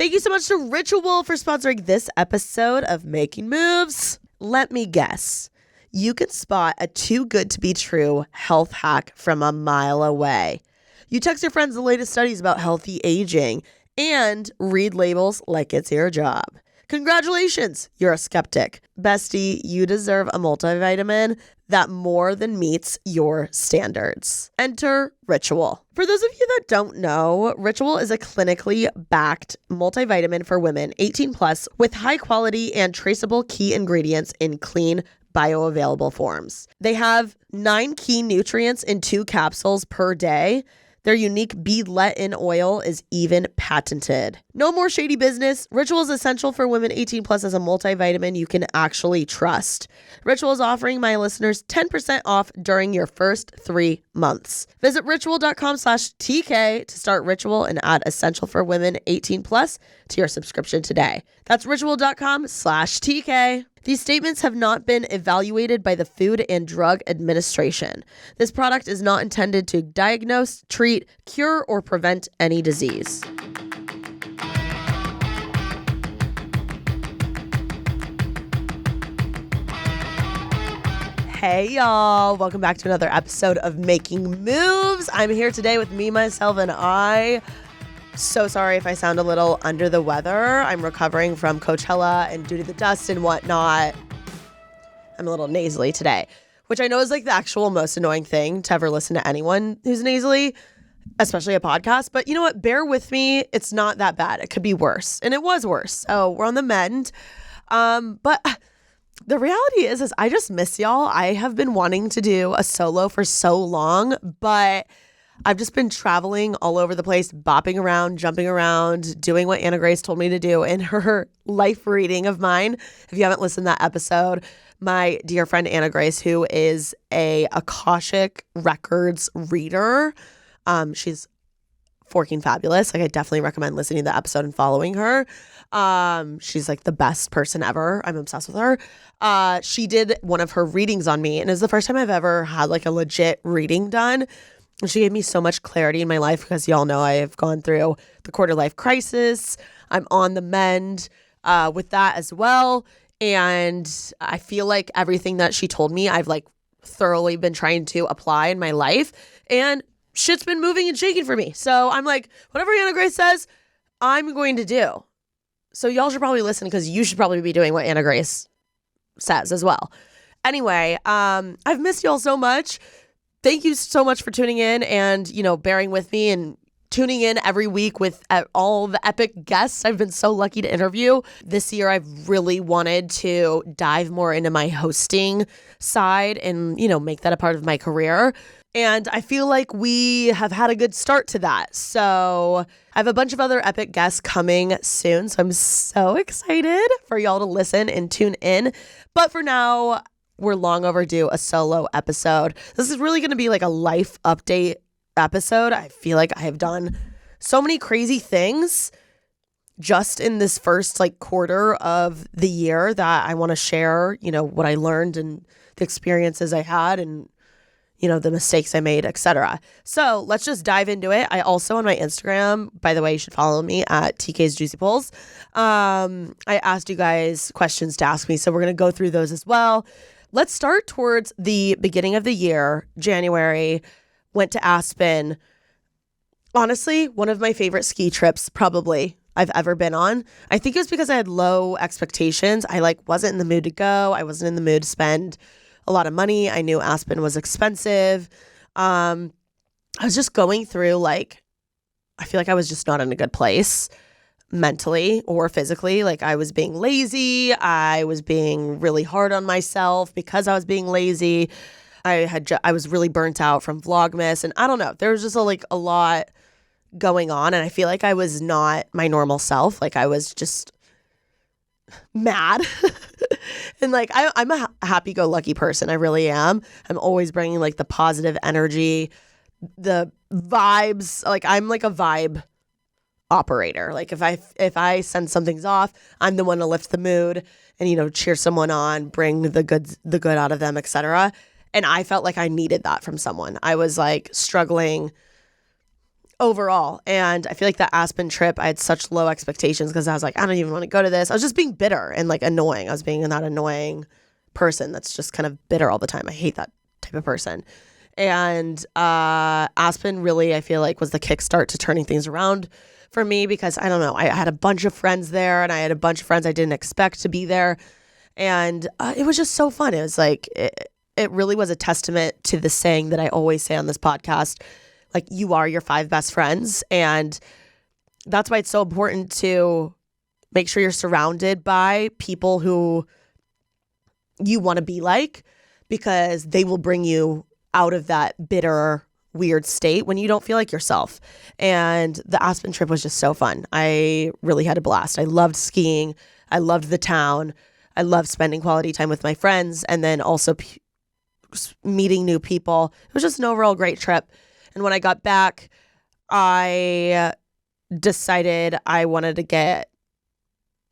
Thank you so much to Ritual for sponsoring this episode of Making Moves. Let me guess. You can spot a too good to be true health hack from a mile away. You text your friends the latest studies about healthy aging and read labels like it's your job. Congratulations, you're a skeptic. Bestie, you deserve a multivitamin that more than meets your standards. Enter Ritual. For those of you that don't know, Ritual is a clinically backed multivitamin for women 18 plus with high quality and traceable key ingredients in clean, bioavailable forms. They have 9 key nutrients in 2 capsules per day. Their unique bead-let-in oil is even patented. No more shady business. Ritual is essential for women 18 plus as a multivitamin you can actually trust. Ritual is offering my listeners 10% off during your first 3 months. Visit ritual.com/TK to start Ritual and add essential for women 18 plus to your subscription today. That's ritual.com/TK. These statements have not been evaluated by the Food and Drug Administration. This product is not intended to diagnose, treat, cure, or prevent any disease. Hey, y'all. Welcome back to another episode of Making Moves. I'm here today with me, myself, and I. So sorry if I sound a little under the weather. I'm recovering from Coachella and due to the dust and whatnot. I'm a little nasally today, which I know is like the actual most annoying thing to ever listen to anyone who's nasally, especially a podcast. But you know what? Bear with me. It's not that bad. It could be worse. And it was worse. So we're on the mend. But the reality is I just miss y'all. I have been wanting to do a solo for so long, but I've just been traveling all over the place, bopping around, jumping around, doing what Anna Grace told me to do in her life reading of mine. If you haven't listened to that episode, my dear friend Anna Grace, who is a Akashic Records reader, she's forking fabulous. Like, I definitely recommend listening to the episode and following her. She's like the best person ever. I'm obsessed with her. She did one of her readings on me, and it was the first time I've ever had like a legit reading done. And she gave me so much clarity in my life because y'all know I have gone through the quarter life crisis. I'm on the mend with that as well. And I feel like everything that she told me, I've like thoroughly been trying to apply in my life. And shit's been moving and shaking for me. So I'm like, whatever Anna Grace says, I'm going to do. So y'all should probably listen because you should probably be doing what Anna Grace says as well. Anyway, I've missed y'all so much. Thank you so much for tuning in and, you know, bearing with me and tuning in every week with all the epic guests I've been so lucky to interview. This year, I've really wanted to dive more into my hosting side and, you know, make that a part of my career. And I feel like we have had a good start to that. So I have a bunch of other epic guests coming soon. So I'm so excited for y'all to listen and tune in. But for now, we're long overdue a solo episode. This is really going to be like a life update episode. I feel like I have done so many crazy things just in this first like quarter of the year that I want to share, you know, what I learned and the experiences I had and, you know, the mistakes I made, etc. So let's just dive into it. I also on my Instagram, by the way, you should follow me at TK's Juicy Pulls. I asked you guys questions to ask me, so we're going to go through those as well. Let's start towards the beginning of the year, January, went to Aspen. Honestly, one of my favorite ski trips probably I've ever been on. I think it was because I had low expectations. I like wasn't in the mood to go. I wasn't in the mood to spend a lot of money. I knew Aspen was expensive. I was just going through like, I feel like I was just not in a good place mentally or physically. Like I was being lazy. I was being really hard on myself because I was being lazy. I was really burnt out from Vlogmas and I don't know. There was just a lot going on and I feel like I was not my normal self. Like I was just mad and like I'm a happy-go-lucky person. I really am. I'm always bringing like the positive energy, the vibes. Like I'm like a vibe operator. Like if I send something's off, I'm the one to lift the mood and, you know, cheer someone on, bring the good out of them, etc. And I felt like I needed that from someone. I was like struggling overall. And I feel like that Aspen trip, I had such low expectations because I was like, I don't even want to go to this. I was just being bitter and like annoying. I was being that annoying person that's just kind of bitter all the time. I hate that type of person. And Aspen really, I feel like, was the kickstart to turning things around for me because I don't know, I had a bunch of friends there and I had a bunch of friends I didn't expect to be there. And it was just so fun. It was like, it really was a testament to the saying that I always say on this podcast, like, you are your 5 best friends. And that's why it's so important to make sure you're surrounded by people who you want to be like, because they will bring you out of that bitter, weird state when you don't feel like yourself. And the Aspen trip was just so fun. I really had a blast. I loved skiing. I loved the town. I loved spending quality time with my friends and then also meeting new people. It was just an overall great trip. And when I got back, I decided I wanted to get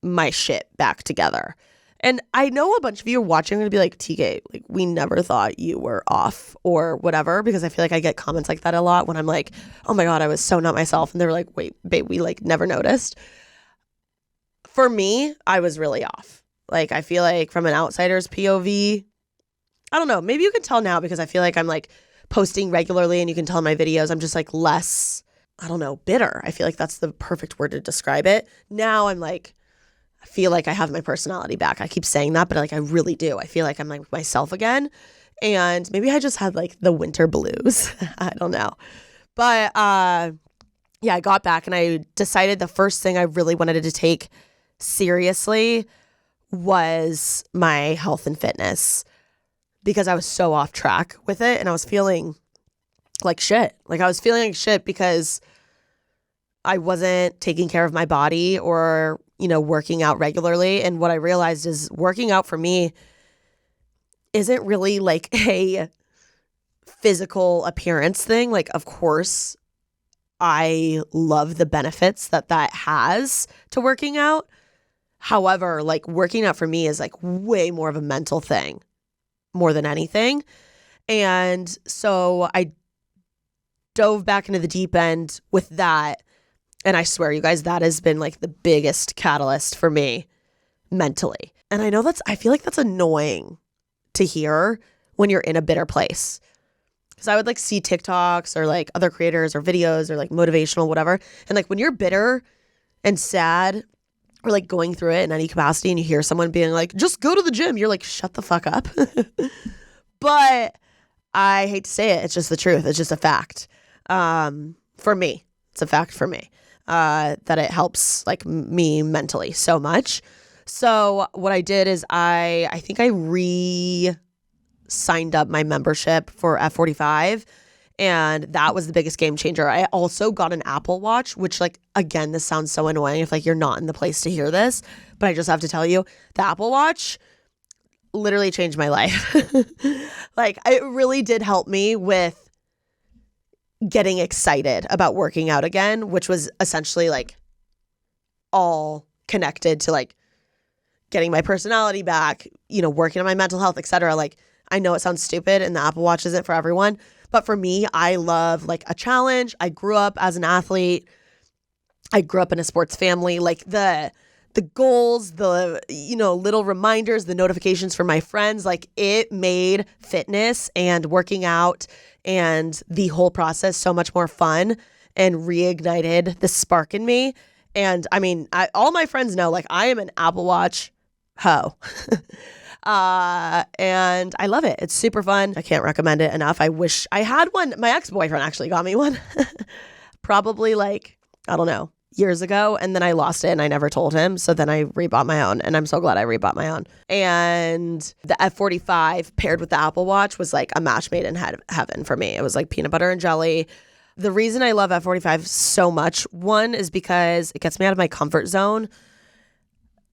my shit back together. And I know a bunch of you are watching are going to be like, TK, like, we never thought you were off or whatever, because I feel like I get comments like that a lot when I'm like, oh my God, I was so not myself. And they're like, wait, babe, we like never noticed. For me, I was really off. Like, I feel like from an outsider's POV, I don't know, maybe you can tell now because I feel like I'm like posting regularly and you can tell in my videos, I'm just like less, I don't know, bitter. I feel like that's the perfect word to describe it. Now I'm like, I feel like I have my personality back. I keep saying that, but like I really do. I feel like I'm like myself again. And maybe I just had like the winter blues. I don't know. But yeah, I got back and I decided the first thing I really wanted to take seriously was my health and fitness, because I was so off track with it and I was feeling like shit. Like I was feeling like shit because I wasn't taking care of my body or, you know, working out regularly. And what I realized is working out for me isn't really like a physical appearance thing. Like, of course, I love the benefits that has to working out. However, like working out for me is like way more of a mental thing more than anything. And so I dove back into the deep end with that. And I swear, you guys, that has been like the biggest catalyst for me mentally. And I know I feel like that's annoying to hear when you're in a bitter place. Because I would like see TikToks or like other creators or videos or like motivational, whatever. And like when you're bitter and sad or like going through it in any capacity and you hear someone being like, just go to the gym, you're like, shut the fuck up. But I hate to say it. It's just the truth. It's just a fact. For me, it's a fact for me. That it helps like me mentally so much. So what I did is I think I signed up my membership for F45, and that was the biggest game changer. I also got an Apple Watch, which like, again, this sounds so annoying if like you're not in the place to hear this, but I just have to tell you, the Apple Watch literally changed my life. Like it really did help me with getting excited about working out again, which was essentially like all connected to like getting my personality back, you know, working on my mental health, etc. Like I know it sounds stupid and the Apple Watch isn't for everyone, but for me, I love like a challenge. I grew up as an athlete. I grew up in a sports family. Like the goals, the, you know, little reminders, the notifications from my friends, like it made fitness and working out and the whole process so much more fun and reignited the spark in me. And I mean, all my friends know, like I am an Apple Watch hoe. And I love it. It's super fun. I can't recommend it enough. I wish I had one. My ex-boyfriend actually got me one probably like, I don't know, years ago. And then I lost it and I never told him. So then I rebought my own, and I'm so glad I rebought my own. And the F45 paired with the Apple Watch was like a match made in heaven for me. It was like peanut butter and jelly. The reason I love F45 so much, one is because it gets me out of my comfort zone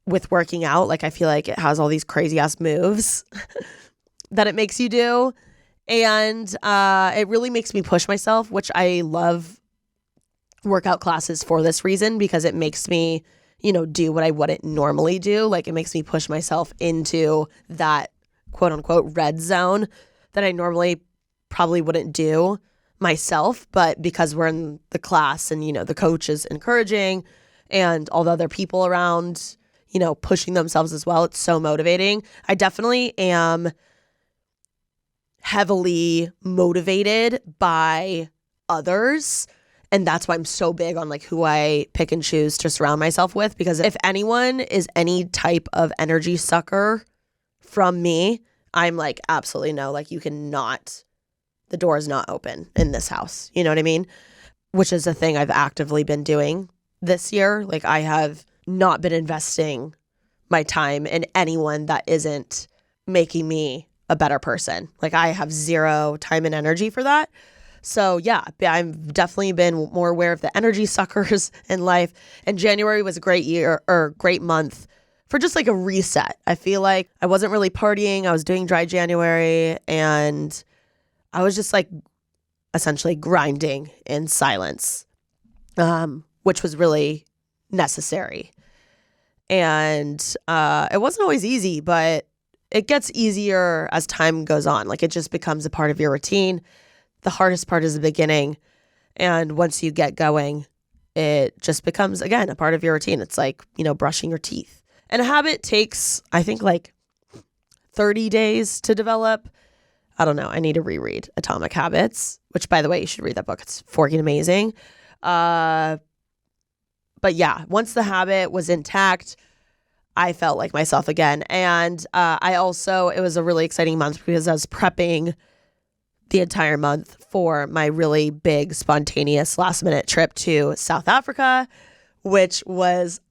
with working out. Like I feel like it has all these crazy ass moves that it makes you do. And it really makes me push myself, which I love workout classes for this reason, because it makes me, you know, do what I wouldn't normally do. Like it makes me push myself into that quote unquote red zone that I normally probably wouldn't do myself, but because we're in the class and, the coach is encouraging and all the other people around, pushing themselves as well, it's so motivating. I definitely am heavily motivated by others. And that's why I'm so big on like who I pick and choose to surround myself with, because if anyone is any type of energy sucker from me, I'm like, absolutely no, like the door is not open in this house. You know what I mean? Which is a thing I've actively been doing this year. Like I have not been investing my time in anyone that isn't making me a better person. Like I have zero time and energy for that. So yeah, I've definitely been more aware of the energy suckers in life. And January was a great month for just like a reset. I feel like I wasn't really partying. I was doing dry January and I was just like essentially grinding in silence, which was really necessary. And it wasn't always easy, but it gets easier as time goes on. Like it just becomes a part of your routine. The hardest part is the beginning. And once you get going, it just becomes, again, a part of your routine. It's like, brushing your teeth. And a habit takes, I think, like 30 days to develop. I don't know. I need to reread Atomic Habits, which, by the way, you should read that book. It's freaking amazing. But yeah, once the habit was intact, I felt like myself again. And it was a really exciting month because I was prepping the entire month for my really big, spontaneous last-minute trip to South Africa, which was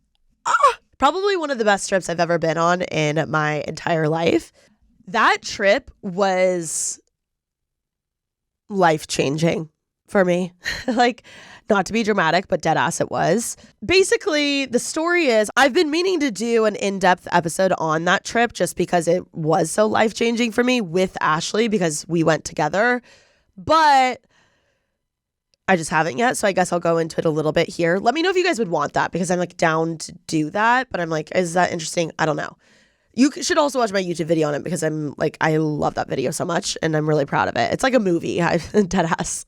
probably one of the best trips I've ever been on in my entire life. That trip was life-changing for me. Like, not to be dramatic, but dead ass it was. Basically, the story is I've been meaning to do an in-depth episode on that trip just because it was so life-changing for me with Ashley because we went together. But I just haven't yet, so I guess I'll go into it a little bit here. Let me know if you guys would want that because I'm like down to do that. But I'm like, is that interesting? I don't know. You should also watch my YouTube video on it because I'm like, I love that video so much and I'm really proud of it. It's like a movie, dead ass.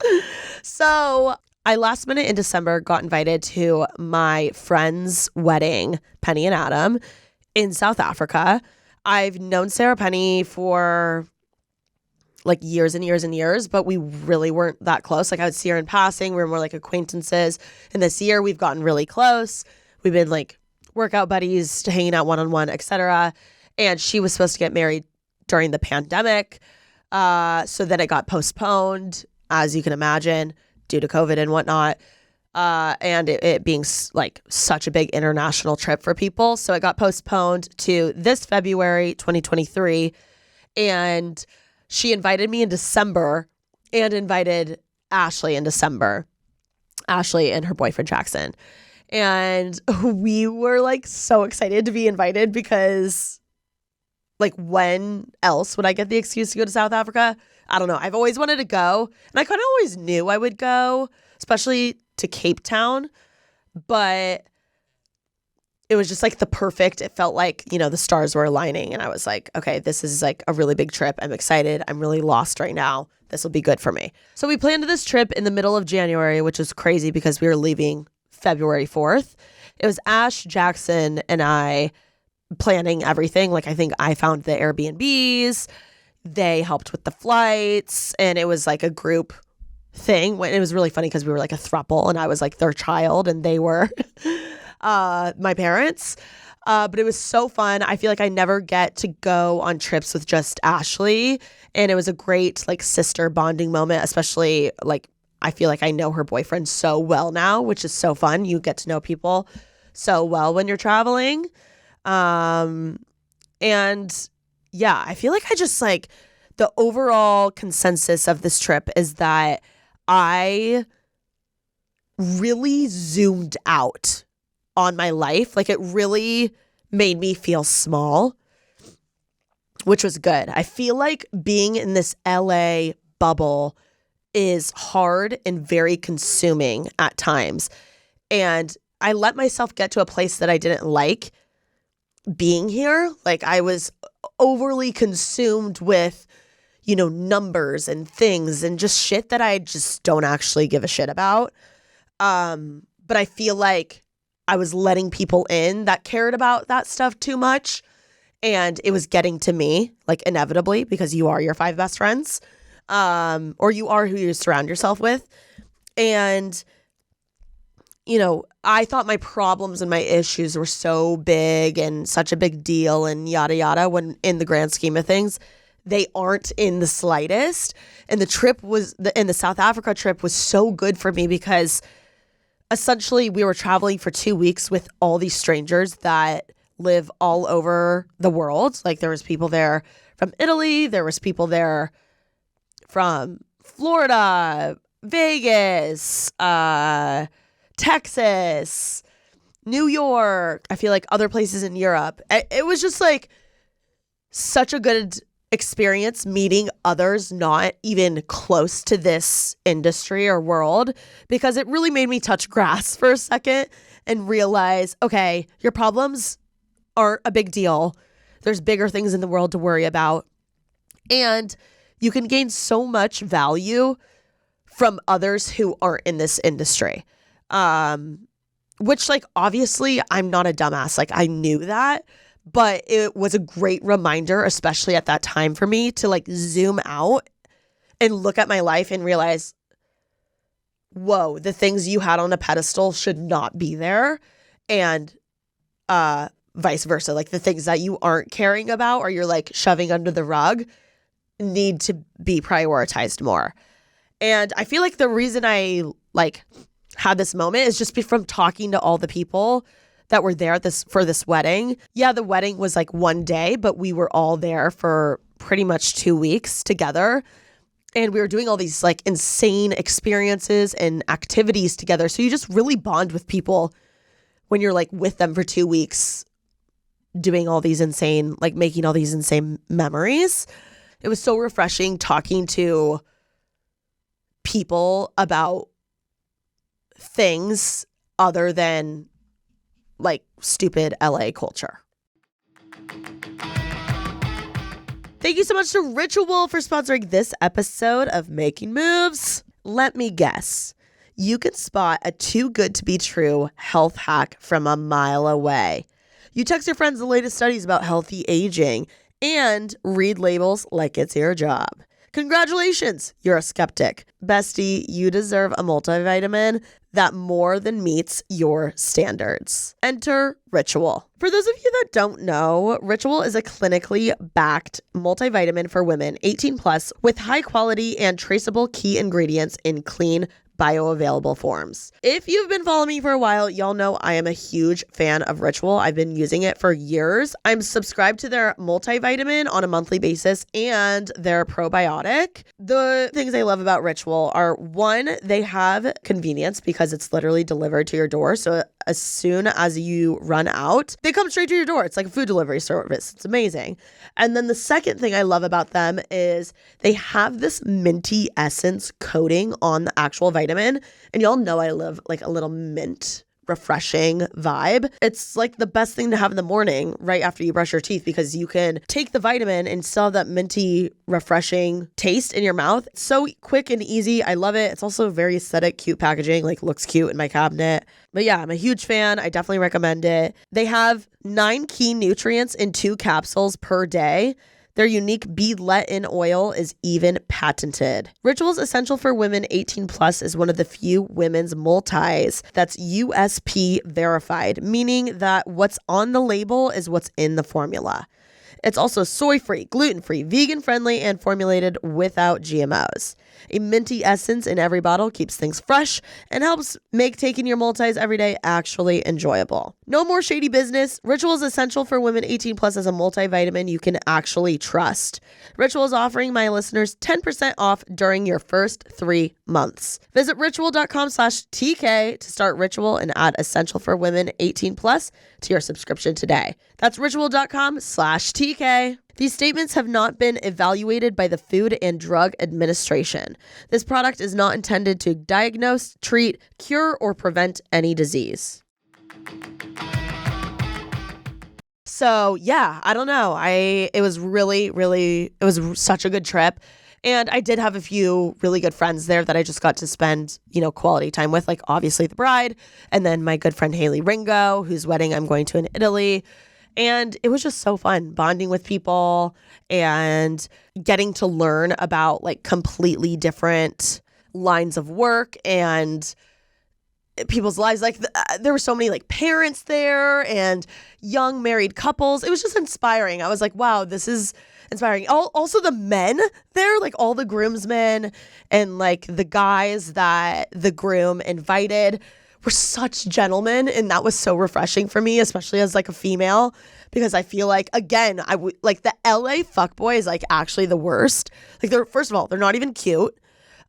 So I last minute in December got invited to my friend's wedding, Penny and Adam, in South Africa. I've known Sarah Penny for like years and years and years, but we really weren't that close. Like I would see her in passing. We were more like acquaintances. And this year we've gotten really close. We've been like workout buddies, hanging out one-on-one, etc. And she was supposed to get married during the pandemic. So then it got postponed, as you can imagine, due to COVID and whatnot. And it being like such a big international trip for people. So it got postponed to this February 2023. And she invited me in December and invited Ashley in December. Ashley and her boyfriend Jackson. And we were like so excited to be invited because like when else would I get the excuse to go to South Africa? I don't know. I've always wanted to go and I kind of always knew I would go, especially to Cape Town, but it was just like it felt like, the stars were aligning and I was like, okay, this is like a really big trip. I'm excited. I'm really lost right now. This will be good for me. So we planned this trip in the middle of January, which is crazy because we were leaving February 4th. It was Ash, Jackson, and I planning everything. Like I think I found the Airbnbs. They helped with the flights and it was like a group thing. It was really funny because we were like a throuple and I was like their child and they were my parents. But it was so fun. I feel like I never get to go on trips with just Ashley. And it was a great like sister bonding moment, especially like I feel like I know her boyfriend so well now, which is so fun. You get to know people so well when you're traveling. And yeah, I feel like I just like the overall consensus of this trip is that I really zoomed out on my life. Like it really made me feel small, which was good. I feel like being in this LA bubble is hard and very consuming at times. And I let myself get to a place that I didn't like being here. Like I was overly consumed with, numbers and things and just shit that I just don't actually give a shit about. But I feel like I was letting people in that cared about that stuff too much. And it was getting to me, like, inevitably, because you are your 5 best friends, or you are who you surround yourself with. And, I thought my problems and my issues were so big and such a big deal and yada, yada, when in the grand scheme of things, they aren't in the slightest. And the South Africa trip was so good for me because essentially we were traveling for 2 weeks with all these strangers that live all over the world. Like, there was people there from Italy, there was people there from Florida, Vegas, Texas, New York. I feel like other places in Europe. It was just like such a good experience meeting others not even close to this industry or world, because it really made me touch grass for a second and realize, okay, your problems aren't a big deal. There's bigger things in the world to worry about. And you can gain so much value from others who aren't in this industry. Which, like, obviously I'm not a dumbass. Like, I knew that, but it was a great reminder, especially at that time for me, to like zoom out and look at my life and realize, whoa, the things you had on a pedestal should not be there. And, vice versa. Like, the things that you aren't caring about or you're like shoving under the rug need to be prioritized more. And I feel like the reason I like had this moment is just from talking to all the people that were there for this wedding. Yeah, the wedding was like one day, but we were all there for pretty much 2 weeks together. And we were doing all these like insane experiences and activities together. So you just really bond with people when you're like with them for 2 weeks, doing all these insane, like making all these insane memories. It was so refreshing talking to people about things other than like stupid LA culture. Thank you so much to Ritual for sponsoring this episode of Making Moves. Let me guess, you can spot a too good to be true health hack from a mile away. You text your friends the latest studies about healthy aging and read labels like it's your job. Congratulations, you're a skeptic. Bestie, you deserve a multivitamin that more than meets your standards. Enter Ritual. For those of you that don't know, Ritual is a clinically backed multivitamin for women 18 plus with high quality and traceable key ingredients in clean, bioavailable forms. If you've been following me for a while, y'all know I am a huge fan of Ritual. I've been using it for years. I'm subscribed to their multivitamin on a monthly basis and their probiotic. The things I love about Ritual are, one, they have convenience because it's literally delivered to your door. So as soon as you run out, they come straight to your door. It's like a food delivery service. It's amazing. And then the second thing I love about them is they have this minty essence coating on the actual vitamin. And y'all know I love like a little mint refreshing vibe. It's like the best thing to have in the morning right after you brush your teeth, because you can take the vitamin and still have that minty refreshing taste in your mouth. It's so quick and easy. I love it. It's also very aesthetic, cute packaging, like looks cute in my cabinet. But yeah, I'm a huge fan. I definitely recommend it. They have 9 key nutrients in 2 capsules per day. Their unique bead-let-in oil is even patented. Ritual's Essential for Women 18 Plus is one of the few women's multis that's USP verified, meaning that what's on the label is what's in the formula. It's also soy-free, gluten-free, vegan-friendly, and formulated without GMOs. A minty essence in every bottle keeps things fresh and helps make taking your multis every day actually enjoyable. No more shady business. Ritual is Essential for Women 18 Plus as a multivitamin you can actually trust. Ritual is offering my listeners 10% off during your first 3 months. Visit ritual.com/TK to start Ritual and add Essential for Women 18 Plus to your subscription today. That's ritual.com/TK. These statements have not been evaluated by the Food and Drug Administration. This product is not intended to diagnose, treat, cure, or prevent any disease. So yeah, I don't know. It was really, really, it was such a good trip. And I did have a few really good friends there that I just got to spend, quality time with, like obviously the bride, and then my good friend Haley Ringo, whose wedding I'm going to in Italy. And it was just so fun bonding with people and getting to learn about like completely different lines of work and people's lives. Like there were so many like parents there and young married couples. It was just inspiring. I was like, wow, this is inspiring. Also the men there, like all the groomsmen and like the guys that the groom invited were such gentlemen, and that was so refreshing for me, especially as like a female, because I feel like, again, like the LA fuckboy is like actually the worst. Like first of all, they're not even cute.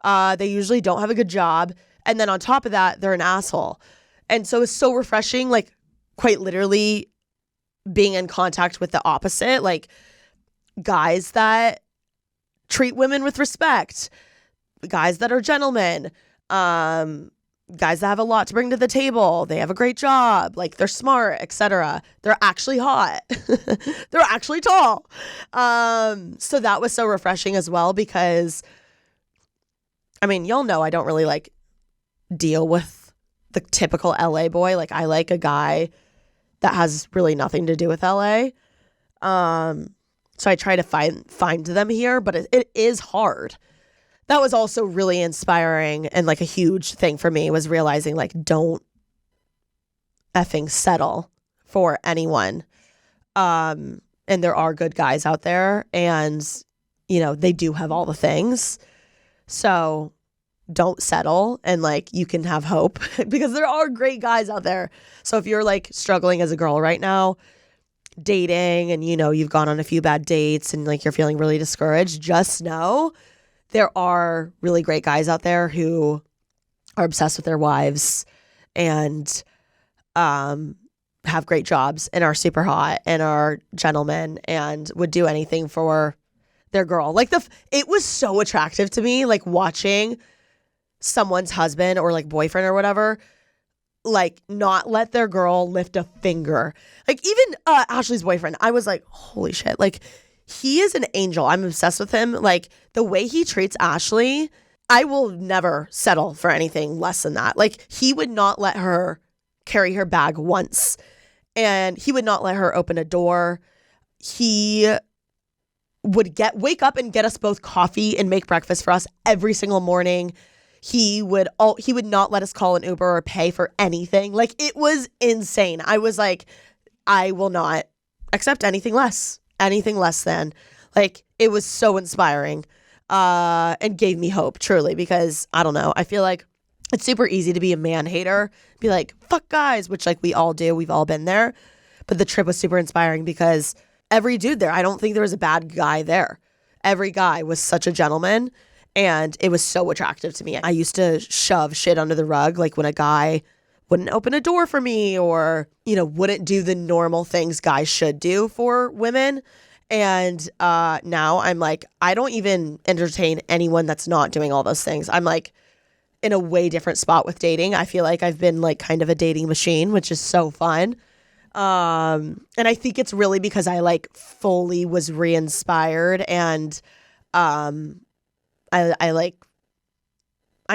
They usually don't have a good job. And then on top of that, they're an asshole. And so it's so refreshing, like quite literally being in contact with the opposite, like guys that treat women with respect, guys that are gentlemen, guys that have a lot to bring to the table. They have a great job, like they're smart, etc. They're actually hot. They're actually tall. So that was so refreshing as well, because I mean, y'all know I don't really like deal with the typical LA boy. Like I like a guy that has really nothing to do with LA. So I try to find them here, but it is hard. That was also really inspiring, and like a huge thing for me was realizing like don't effing settle for anyone. And there are good guys out there, and they do have all the things. So don't settle, and like you can have hope because there are great guys out there. So if you're like struggling as a girl right now, dating, and you've gone on a few bad dates and like you're feeling really discouraged, just know there are really great guys out there who are obsessed with their wives and have great jobs and are super hot and are gentlemen and would do anything for their girl. Like it was so attractive to me, like watching someone's husband or like boyfriend or whatever, like not let their girl lift a finger. Like even Ashley's boyfriend, I was like, holy shit, like he is an angel. I'm obsessed with him. Like the way he treats Ashley, I will never settle for anything less than that. Like he would not let her carry her bag once, and he would not let her open a door. He would wake up and get us both coffee and make breakfast for us every single morning. He would not let us call an Uber or pay for anything. Like it was insane. I was like, I will not accept anything less than. Like it was so inspiring and gave me hope, truly, because I don't know, I feel like it's super easy to be a man hater, be like fuck guys, which like we all do, we've all been there. But the trip was super inspiring because every dude there, I don't think there was a bad guy there. Every guy was such a gentleman, and it was so attractive to me. I used to shove shit under the rug, like when a guy wouldn't open a door for me or, wouldn't do the normal things guys should do for women. And now I'm like, I don't even entertain anyone that's not doing all those things. I'm like in a way different spot with dating. I feel like I've been like kind of a dating machine, which is so fun. And I think it's really because I like fully was re-inspired, and I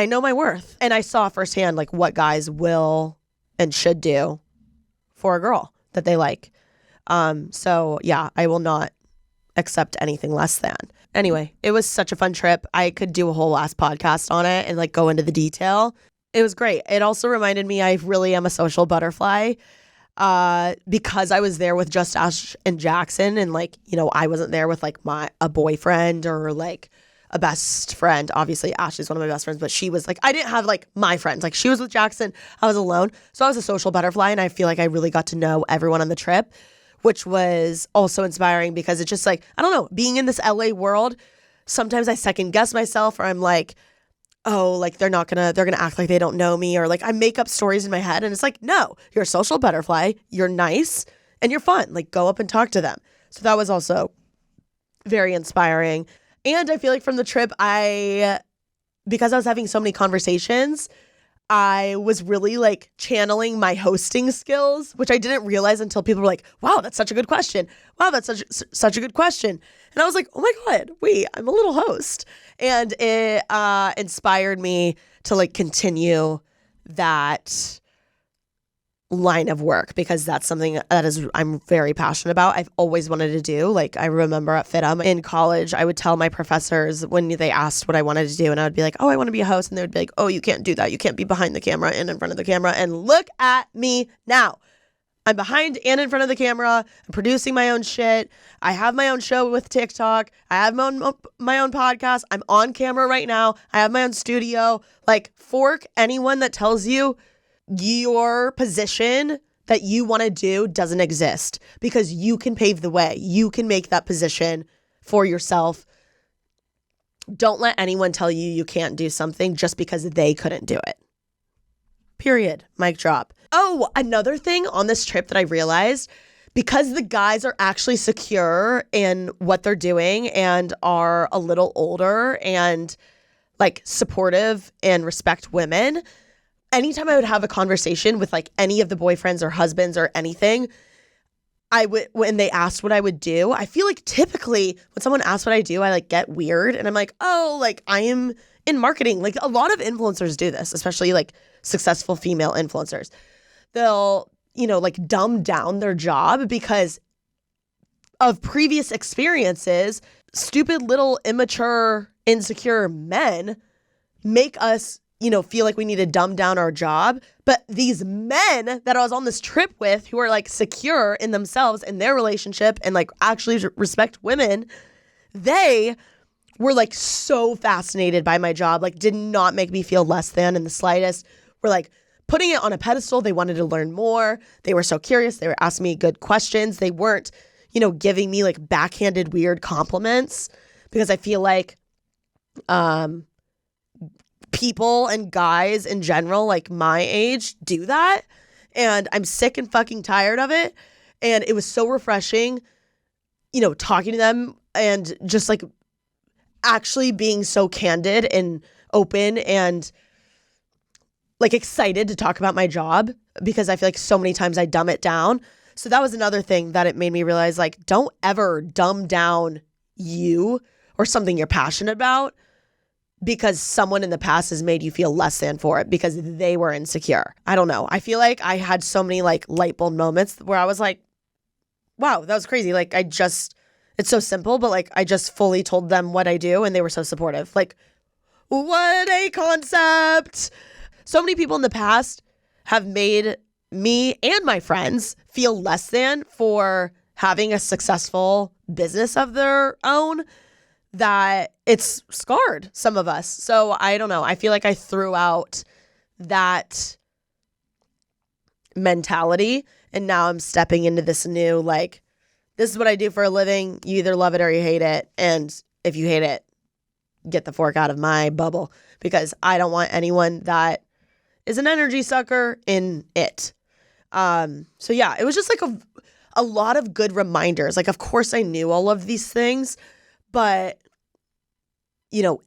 know my worth, and I saw firsthand like what guys will and should do for a girl that they like. So yeah, I will not accept anything less than. Anyway, it was such a fun trip. I could do a whole last podcast on it and like go into the detail. It was great. It also reminded me I really am a social butterfly. Because I was there with just Ash and Jackson, and like, I wasn't there with like a boyfriend or like a best friend. Obviously Ashley's one of my best friends, but she was like, I didn't have like my friends. Like she was with Jackson, I was alone. So I was a social butterfly, and I feel like I really got to know everyone on the trip, which was also inspiring because it's just like, I don't know, being in this LA world, sometimes I second guess myself, or I'm like, oh, like they're gonna act like they don't know me, or like I make up stories in my head, and it's like, no, you're a social butterfly, you're nice, and you're fun. Like go up and talk to them. So that was also very inspiring. And I feel like from the trip, because I was having so many conversations, I was really like channeling my hosting skills, which I didn't realize until people were like, wow, that's such a good question. Wow, that's such a good question. And I was like, oh my God, wait, I'm a little host. And it inspired me to like continue that line of work because that's something that I'm very passionate about. I've always wanted to do. Like I remember at FITM in college, I would tell my professors when they asked what I wanted to do, and I would be like, oh, I want to be a host. And they would be like, oh, you can't do that. You can't be behind the camera and in front of the camera. And look at me now. I'm behind and in front of the camera. I'm producing my own shit. I have my own show with TikTok. I have my own podcast. I'm on camera right now. I have my own studio. Like, fork anyone that tells you your position that you want to do doesn't exist, because you can pave the way. You can make that position for yourself. Don't let anyone tell you you can't do something just because they couldn't do it. Period. Mic drop. Oh, another thing on this trip that I realized, because the guys are actually secure in what they're doing and are a little older and like supportive and respect women, anytime I would have a conversation with like any of the boyfriends or husbands or anything, when they asked what I would do, I feel like typically when someone asks what I do, I like get weird and I'm like, oh, like I am in marketing. Like a lot of influencers do this, especially like successful female influencers. They'll, like dumb down their job because of previous experiences. Stupid little immature, insecure men make us feel like we need to dumb down our job. But these men that I was on this trip with who are like secure in themselves and their relationship and like actually respect women, they were like so fascinated by my job, like did not make me feel less than in the slightest. Were like putting it on a pedestal. They wanted to learn more. They were so curious. They were asking me good questions. They weren't, giving me like backhanded weird compliments, because I feel like people and guys in general, like my age, do that. And I'm sick and fucking tired of it. And it was so refreshing, talking to them and just like actually being so candid and open and like excited to talk about my job, because I feel like so many times I dumb it down. So that was another thing that it made me realize, like, don't ever dumb down you or something you're passionate about because someone in the past has made you feel less than for it because they were insecure. I don't know. I feel like I had so many like light bulb moments where I was like, wow, that was crazy. Like it's so simple, but like I just fully told them what I do and they were so supportive. Like, what a concept. So many people in the past have made me and my friends feel less than for having a successful business of their own, that it's scarred some of us. So I don't know. I feel like I threw out that mentality and now I'm stepping into this new, like, this is what I do for a living. You either love it or you hate it. And if you hate it, get the fork out of my bubble, because I don't want anyone that is an energy sucker in it. So yeah, it was just like a lot of good reminders. Like, of course I knew all of these things, but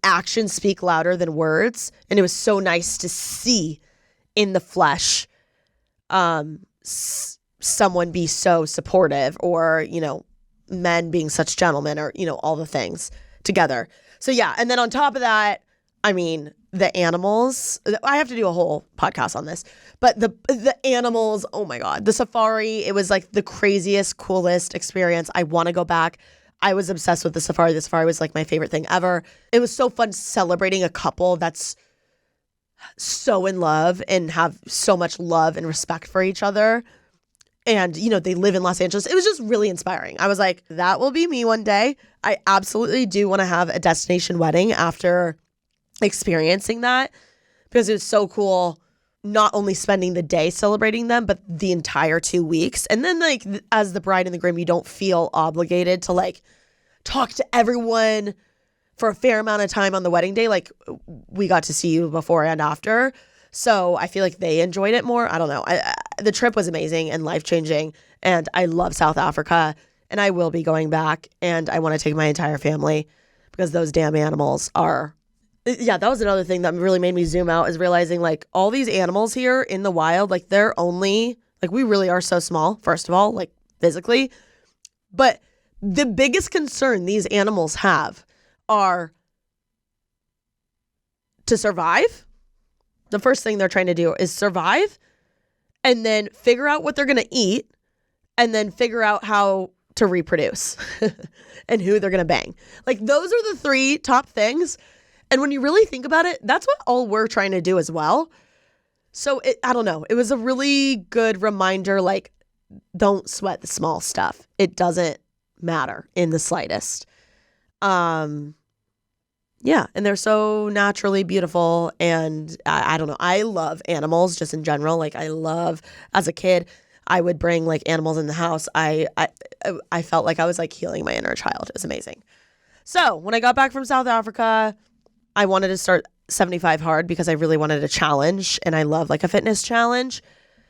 actions speak louder than words. And it was so nice to see in the flesh, someone be so supportive, or, men being such gentlemen, or, all the things together. So yeah. And then on top of that, I mean, the animals, I have to do a whole podcast on this, but the animals, oh my God, the safari, it was like the craziest, coolest experience. I want to go back. I was obsessed with the safari. The safari was like my favorite thing ever. It was so fun celebrating a couple that's so in love and have so much love and respect for each other. And, they live in Los Angeles. It was just really inspiring. I was like, that will be me one day. I absolutely do want to have a destination wedding after experiencing that, because it was so cool, not only spending the day celebrating them, but the entire 2 weeks. And then like as the bride and the groom, you don't feel obligated to like talk to everyone for a fair amount of time on the wedding day. Like, we got to see you before and after. So I feel like they enjoyed it more. I don't know. The trip was amazing and life-changing, and I love South Africa, and I will be going back, and I want to take my entire family because those damn animals are Yeah, that was another thing that really made me zoom out, is realizing like all these animals here in the wild, like they're only, like we really are so small, first of all, like physically. But the biggest concern these animals have are to survive. The first thing they're trying to do is survive, and then figure out what they're going to eat, and then figure out how to reproduce and who they're going to bang. Like those are the three top things. And when you really think about it, that's what all we're trying to do as well. So I don't know. It was a really good reminder, like, don't sweat the small stuff. It doesn't matter in the slightest. Yeah, and they're so naturally beautiful, and I don't know. I love animals just in general. Like as a kid, I would bring like animals in the house. I felt like I was like healing my inner child. It was amazing. So when I got back from South Africa, I wanted to start 75 Hard because I really wanted a challenge, and I love like a fitness challenge.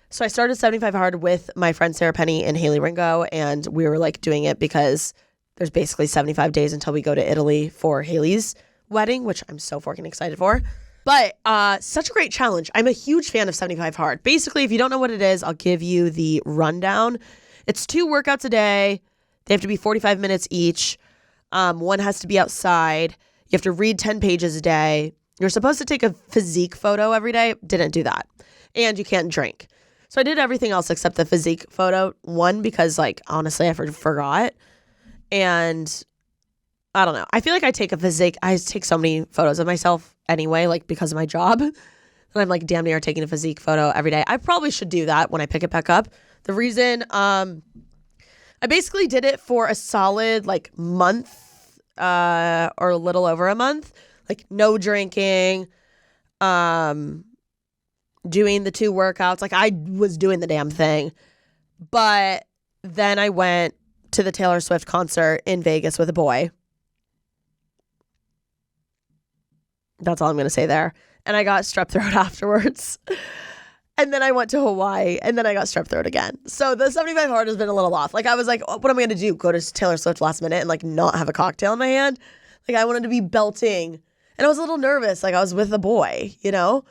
So I started 75 Hard with my friend Sarah Penny and Haley Ringo, and we were like doing it because there's basically 75 days until we go to Italy for Haley's wedding, which I'm so fucking excited for. But such a great challenge. I'm a huge fan of 75 Hard. Basically, if you don't know what it is, I'll give you the rundown. It's 2 workouts a day. They have to be 45 minutes each. One has to be outside. You have to read 10 pages a day. You're supposed to take a physique photo every day. Didn't do that. And you can't drink. So I did everything else except the physique photo. One, because like, honestly, I forgot. And I don't know. I feel like I take so many photos of myself anyway, like because of my job. And I'm like damn near taking a physique photo every day. I probably should do that when I pick it back up. The reason, I basically did it for a solid like month, or a little over a month, like no drinking, doing the 2 workouts. Like I was doing the damn thing. But then I went to the Taylor Swift concert in Vegas with a boy. That's all I'm going to say there. And I got strep throat afterwards. And then I went to Hawaii, and then I got strep throat again. So the 75 Hard has been a little off. Like I was like, oh, what am I going to do? Go to Taylor Swift last minute and like not have a cocktail in my hand? Like I wanted to be belting. And I was a little nervous. Like I was with a boy, you know?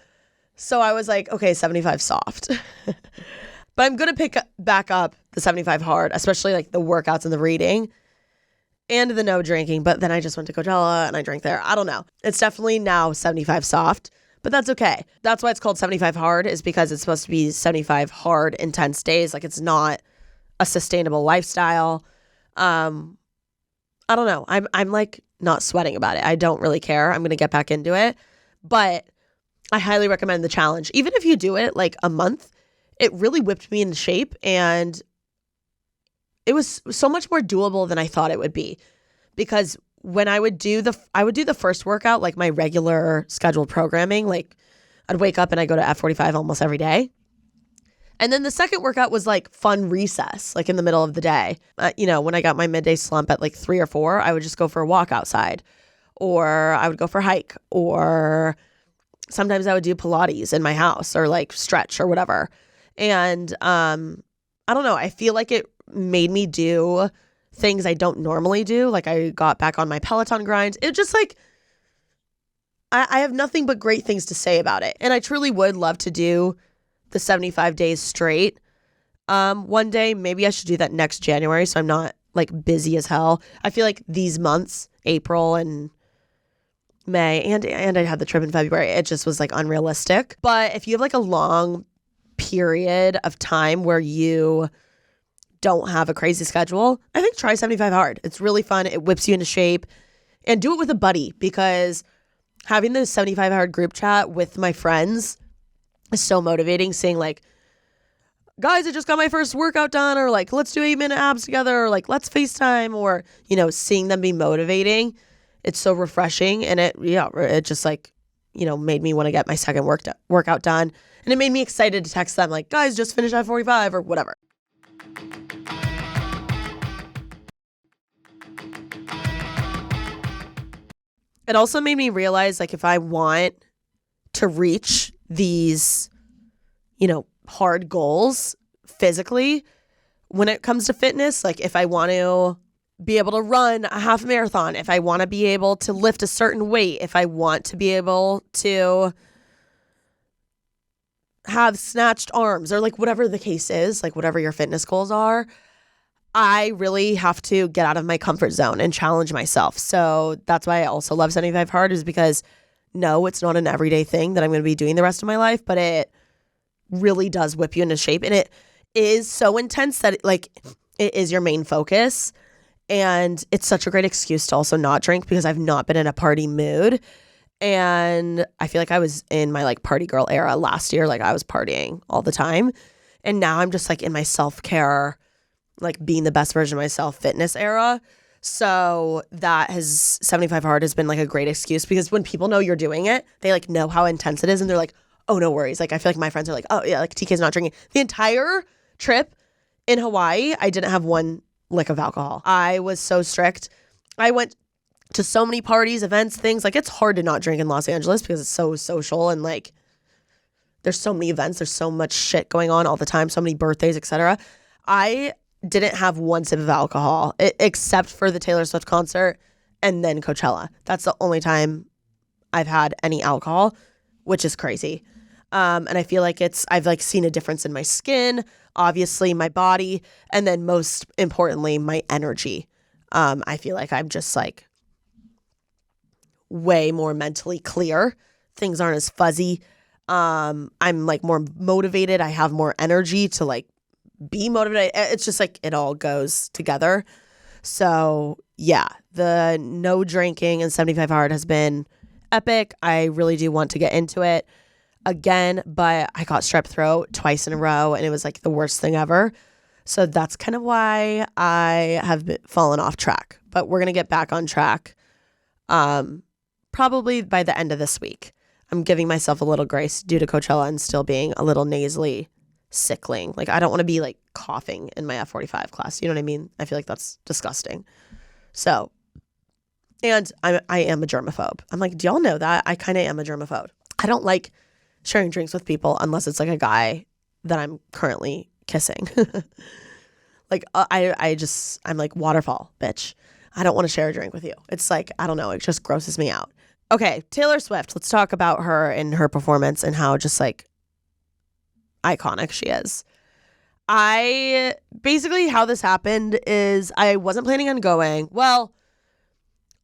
So I was like, okay, 75 soft. But I'm going to pick back up the 75 Hard, especially like the workouts and the reading and the no drinking. But then I just went to Coachella and I drank there. I don't know. It's definitely now 75 soft, but that's okay. That's why it's called 75 Hard, is because it's supposed to be 75 hard, intense days. Like it's not a sustainable lifestyle. I don't know. I'm like not sweating about it. I don't really care. I'm going to get back into it, but I highly recommend the challenge. Even if you do it like a month, it really whipped me into shape, and it was so much more doable than I thought it would be. Because when I would do the first workout, like my regular scheduled programming, like I'd wake up and I go to F45 almost every day. And then the second workout was like fun recess, like in the middle of the day. When I got my midday slump at like 3 or 4, I would just go for a walk outside, or I would go for a hike, or sometimes I would do Pilates in my house, or like stretch or whatever. And I don't know. I feel like it made me do things I don't normally do. Like I got back on my Peloton grind. It just like, I have nothing but great things to say about it. And I truly would love to do the 75 days straight. One day, maybe I should do that next January, so I'm not like busy as hell. I feel like these months, April and May, and I had the trip in February, it just was like unrealistic. But if you have like a long period of time where you don't have a crazy schedule, I think try 75 Hard. It's really fun. It whips you into shape, and do it with a buddy, because having the 75 Hard group chat with my friends is so motivating. Seeing like, guys, I just got my first workout done, or like, let's do 8-minute abs together, or like, let's FaceTime, or, seeing them be motivating. It's so refreshing. And it just like, made me want to get my second workout done. And it made me excited to text them like, guys, just finished at 45 or whatever. It also made me realize, like, if I want to reach these, hard goals physically, when it comes to fitness, like if I want to be able to run a half marathon, if I want to be able to lift a certain weight, if I want to be able to have snatched arms, or like whatever the case is, like whatever your fitness goals are, I really have to get out of my comfort zone and challenge myself. So that's why I also love 75 Hard, is because no, it's not an everyday thing that I'm going to be doing the rest of my life, but it really does whip you into shape. And it is so intense that it is your main focus. And it's such a great excuse to also not drink, because I've not been in a party mood. And I feel like I was in my like party girl era last year. Like I was partying all the time. And now I'm just like in my self-care, like being the best version of myself fitness era. So that 75 Hard has been like a great excuse, because when people know you're doing it, they like know how intense it is. And they're like, oh, no worries. Like I feel like my friends are like, oh yeah, like TK's not drinking. The entire trip in Hawaii, I didn't have one lick of alcohol. I was so strict. I went to so many parties, events, things. Like it's hard to not drink in Los Angeles because it's so social, and like there's so many events, there's so much shit going on all the time, so many birthdays, etc. I didn't have one sip of alcohol except for the Taylor Swift concert and then Coachella. That's the only time I've had any alcohol, which is crazy. And I feel like I've like seen a difference in my skin, obviously my body, and then most importantly, my energy. I feel like I'm just like way more mentally clear. Things aren't as fuzzy. I'm like more motivated. I have more energy to like be motivated. It's just like it all goes together. So yeah, the no drinking and 75 Hard has been epic. I really do want to get into it again, but I got strep throat twice in a row and it was like the worst thing ever. So that's kind of why I have fallen off track, but we're going to get back on track probably by the end of this week. I'm giving myself a little grace due to Coachella and still being a little nasally sickling. Like I don't want to be like coughing in my F45 class. You know what I mean? I feel like that's disgusting. So, and I am a germaphobe. I'm like, do y'all know that? I kind of am a germaphobe. I don't like sharing drinks with people unless it's like a guy that I'm currently kissing. Like I'm like, waterfall, bitch. I don't want to share a drink with you. It's like, I don't know. It just grosses me out. Okay, Taylor Swift. Let's talk about her and her performance and how just like iconic she is. Basically how this happened is I wasn't planning on going. Well,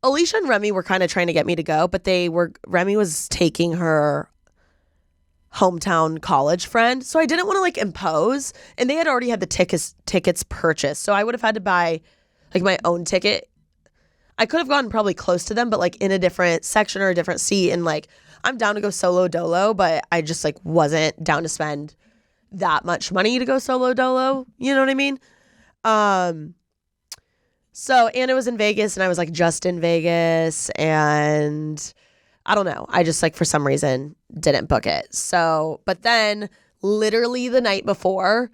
Alicia and Remy were kind of trying to get me to go, but Remy was taking her hometown college friend. So I didn't want to like impose, and they had already had the tickets purchased. So I would have had to buy like my own ticket. I could have gotten probably close to them, but like in a different section or a different seat. And like, I'm down to go solo dolo, but I just like wasn't down to spend that much money to go solo dolo. You know what I mean? So, and it was in Vegas, and I was like just in Vegas, and I don't know. I just like for some reason didn't book it. So, but then literally the night before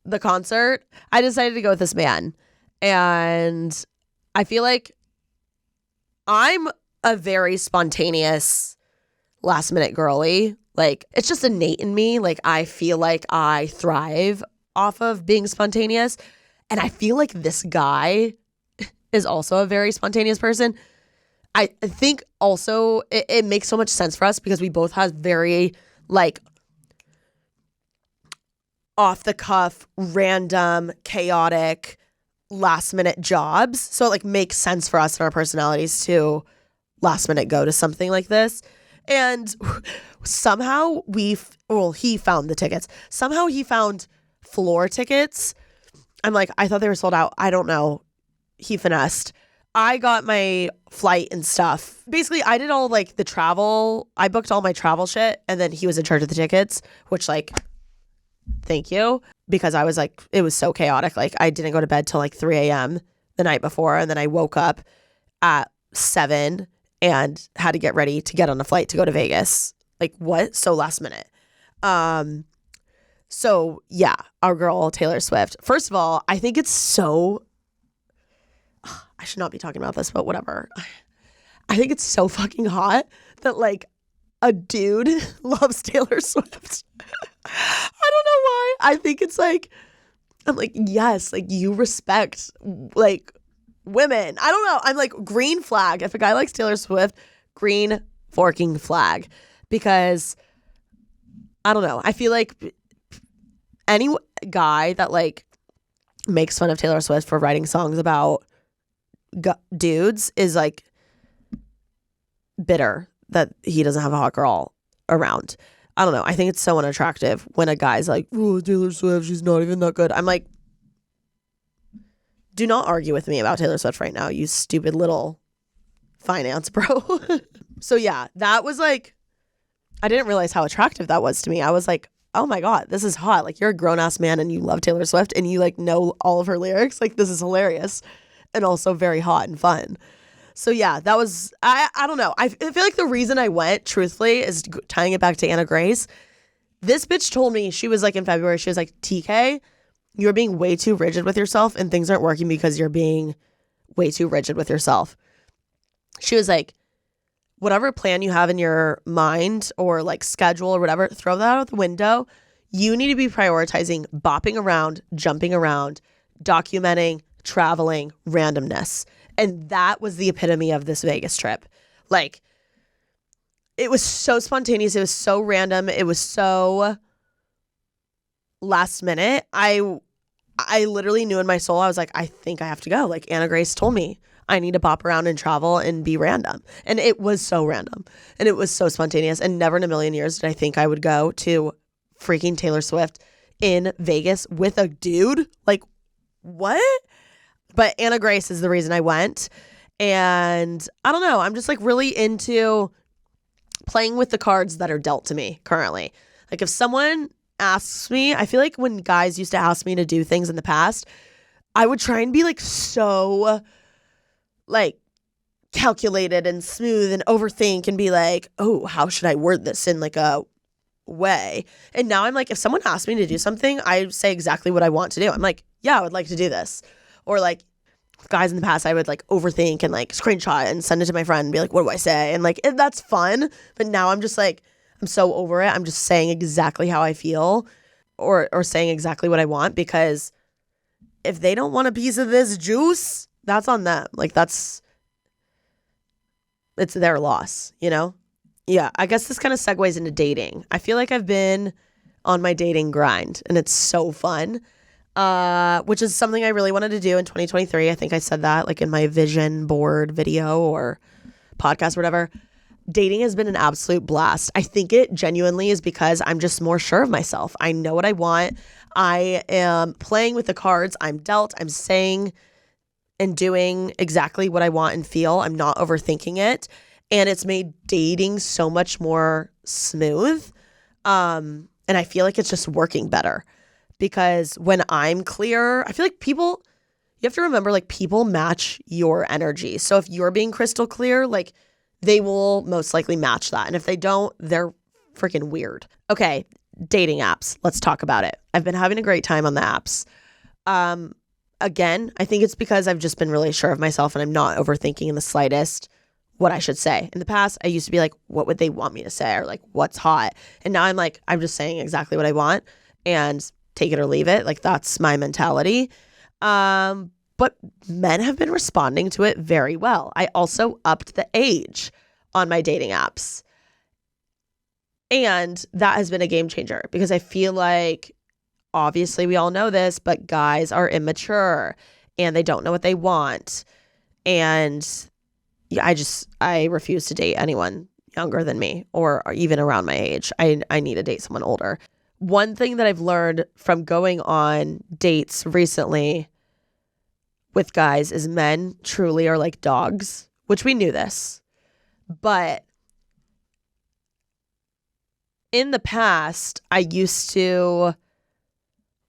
the concert, I decided to go with this man. And I feel like I'm a very spontaneous last minute girly. Like it's just innate in me. Like I feel like I thrive off of being spontaneous. And I feel like this guy is also a very spontaneous person. I think also it makes so much sense for us because we both have very like off the cuff, random, chaotic, last minute jobs. So it like makes sense for us and our personalities to last minute go to something like this. And somehow he found the tickets. Somehow he found floor tickets. I'm like, I thought they were sold out. I don't know. He finessed. I got my flight and stuff. Basically, I did all like the travel. I booked all my travel shit, and then he was in charge of the tickets, which like, thank you. Because I was like, it was so chaotic. Like I didn't go to bed till like 3 a.m. the night before. And then I woke up at 7 and had to get ready to get on a flight to go to Vegas. Like what? So last minute. So yeah, our girl, Taylor Swift. First of all, I think it's so, I should not be talking about this, but whatever. I think it's so fucking hot that like a dude loves Taylor Swift. I don't know why. I think it's like, I'm like, yes, like you respect like women. I don't know. I'm like green flag. If a guy likes Taylor Swift, green forking flag. Because I don't know. I feel like any guy that like makes fun of Taylor Swift for writing songs about dudes is like bitter that he doesn't have a hot girl around. I don't know. I think it's so unattractive when a guy's like, oh, Taylor Swift, she's not even that good. I'm like, do not argue with me about Taylor Swift right now, you stupid little finance bro. So yeah, that was like, I didn't realize how attractive that was to me. I was like, oh my God, this is hot. Like, you're a grown-ass man and you love Taylor Swift and you like know all of her lyrics. Like, this is hilarious and also very hot and fun. So yeah, that was, I don't know. I feel like the reason I went, truthfully, is tying it back to Anna Grace. This bitch told me, she was like in February, she was like, TK, you're being way too rigid with yourself and things aren't working because you're being way too rigid with yourself. She was like, whatever plan you have in your mind or like schedule or whatever, throw that out the window. You need to be prioritizing bopping around, jumping around, documenting, traveling, randomness. And that was the epitome of this Vegas trip. Like, it was so spontaneous. It was so random. It was so last minute. I literally knew in my soul, I was like, I think I have to go. Like, Anna Grace told me I need to bop around and travel and be random. And it was so random. And it was so spontaneous. And never in a million years did I think I would go to freaking Taylor Swift in Vegas with a dude. Like, what? But Anna Grace is the reason I went. And I don't know. I'm just like really into playing with the cards that are dealt to me currently. Like, if someone asks me, I feel like when guys used to ask me to do things in the past, I would try and be like so like calculated and smooth and overthink and be like, oh, how should I word this in like a way? And now I'm like, if someone asks me to do something, I say exactly what I want to do. I'm like, yeah, I would like to do this. Or like guys in the past, I would like overthink and like screenshot and send it to my friend and be like, what do I say? And like, that's fun. But now I'm just like, I'm so over it. I'm just saying exactly how I feel or saying exactly what I want, because if they don't want a piece of this juice, that's on them. Like, it's their loss, you know? Yeah, I guess this kind of segues into dating. I feel like I've been on my dating grind and it's so fun. Which is something I really wanted to do in 2023. I think I said that like in my vision board video or podcast or whatever. Dating has been an absolute blast. I think it genuinely is because I'm just more sure of myself. I know what I want. I am playing with the cards I'm dealt. I'm saying and doing exactly what I want and feel. I'm not overthinking it. And it's made dating so much more smooth. And I feel like it's just working better. Because when I'm clear, I feel like you have to remember, like, people match your energy. So if you're being crystal clear, like, they will most likely match that. And if they don't, they're freaking weird. Okay, dating apps. Let's talk about it. I've been having a great time on the apps. Again, I think it's because I've just been really sure of myself and I'm not overthinking in the slightest what I should say. In the past, I used to be like, what would they want me to say? Or like, what's hot? And now I'm like, I'm just saying exactly what I want and take it or leave it. Like, that's my mentality. But men have been responding to it very well. I also upped the age on my dating apps. And that has been a game changer because I feel like, obviously we all know this, but guys are immature and they don't know what they want. And yeah, I refuse to date anyone younger than me or even around my age. I need to date someone older. One thing that I've learned from going on dates recently with guys is men truly are like dogs, which we knew this. But in the past, I used to,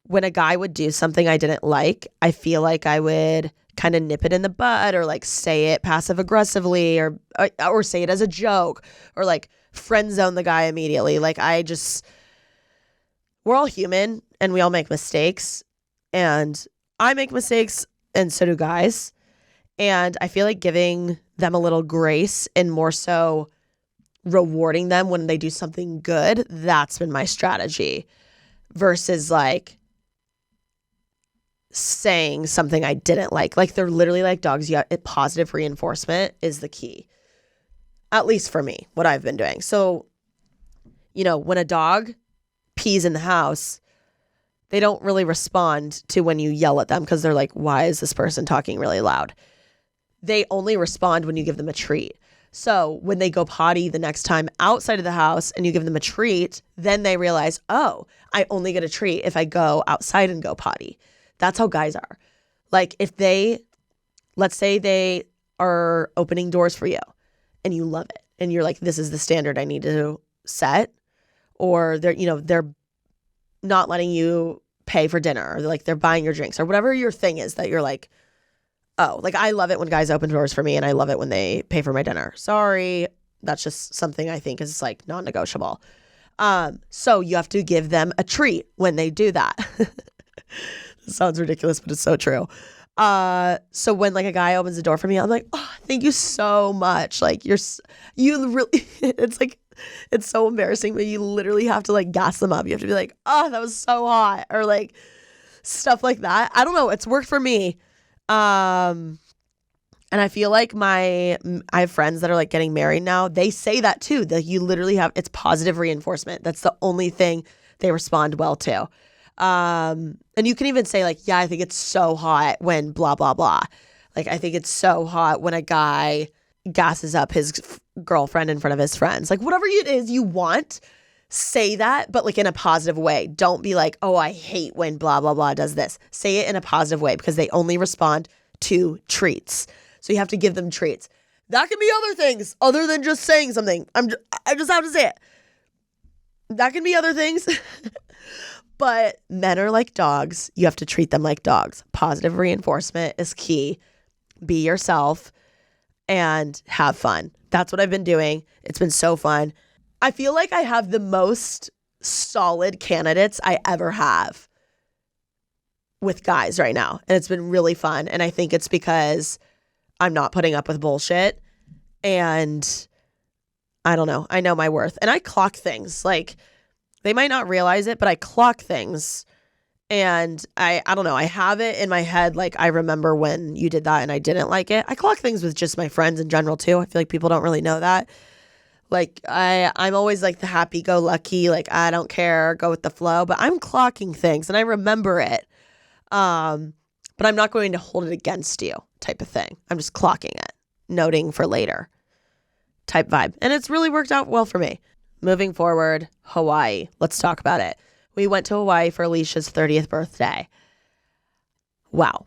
when a guy would do something I didn't like, I feel like I would kind of nip it in the bud or like say it passive aggressively or say it as a joke or like friend zone the guy immediately. Like, we're all human and we all make mistakes, and I make mistakes and so do guys. And I feel like giving them a little grace and more so rewarding them when they do something good, that's been my strategy versus like saying something I didn't like. Like they're literally like dogs. Positive reinforcement is the key. At least for me, what I've been doing. So, when a dog pees in the house, they don't really respond to when you yell at them because they're like, why is this person talking really loud? They only respond when you give them a treat. So when they go potty the next time outside of the house and you give them a treat, then they realize, oh, I only get a treat if I go outside and go potty. That's how guys are. Like let's say they are opening doors for you and you love it. And you're like, this is the standard I need to set. Or they're not letting you pay for dinner, or they're buying your drinks, or whatever your thing is that you're like, oh, like I love it when guys open doors for me and I love it when they pay for my dinner. Sorry. That's just something I think is like non-negotiable. So you have to give them a treat when they do that. It sounds ridiculous, but it's so true. So when like a guy opens the door for me, I'm like, oh, thank you so much. Like you really, it's so embarrassing, but you literally have to like gas them up. You have to be like, oh, that was so hot, or like stuff like that. I don't know. It's worked for me. And I feel like I have friends that are like getting married now. They say that too, that you literally it's positive reinforcement. That's the only thing they respond well to. And you can even say like, yeah, I think it's so hot when blah, blah, blah. Like, I think it's so hot when a guy gasses up his girlfriend in front of his friends. Like, whatever it is you want, say that, but like in a positive way. Don't be like, oh, I hate when blah, blah, blah does this. Say it in a positive way because they only respond to treats. So you have to give them treats. That can be other things other than just saying something. I just have to say it. That can be other things. But men are like dogs. You have to treat them like dogs. Positive reinforcement is key. Be yourself and have fun. That's what I've been doing. It's been so fun. I feel like I have the most solid candidates I ever have with guys right now. And it's been really fun. And I think it's because I'm not putting up with bullshit. And I don't know. I know my worth. And I clock things. Like, they might not realize it, but I clock things. And I don't know. I have it in my head. Like, I remember when you did that and I didn't like it. I clock things with just my friends in general too. I feel like people don't really know that. Like, I'm always like the happy-go-lucky, like, I don't care, go with the flow. But I'm clocking things and I remember it. But I'm not going to hold it against you type of thing. I'm just clocking it, noting for later type vibe. And it's really worked out well for me. Moving forward, Hawaii. Let's talk about it. We went to Hawaii for Alicia's 30th birthday. Wow.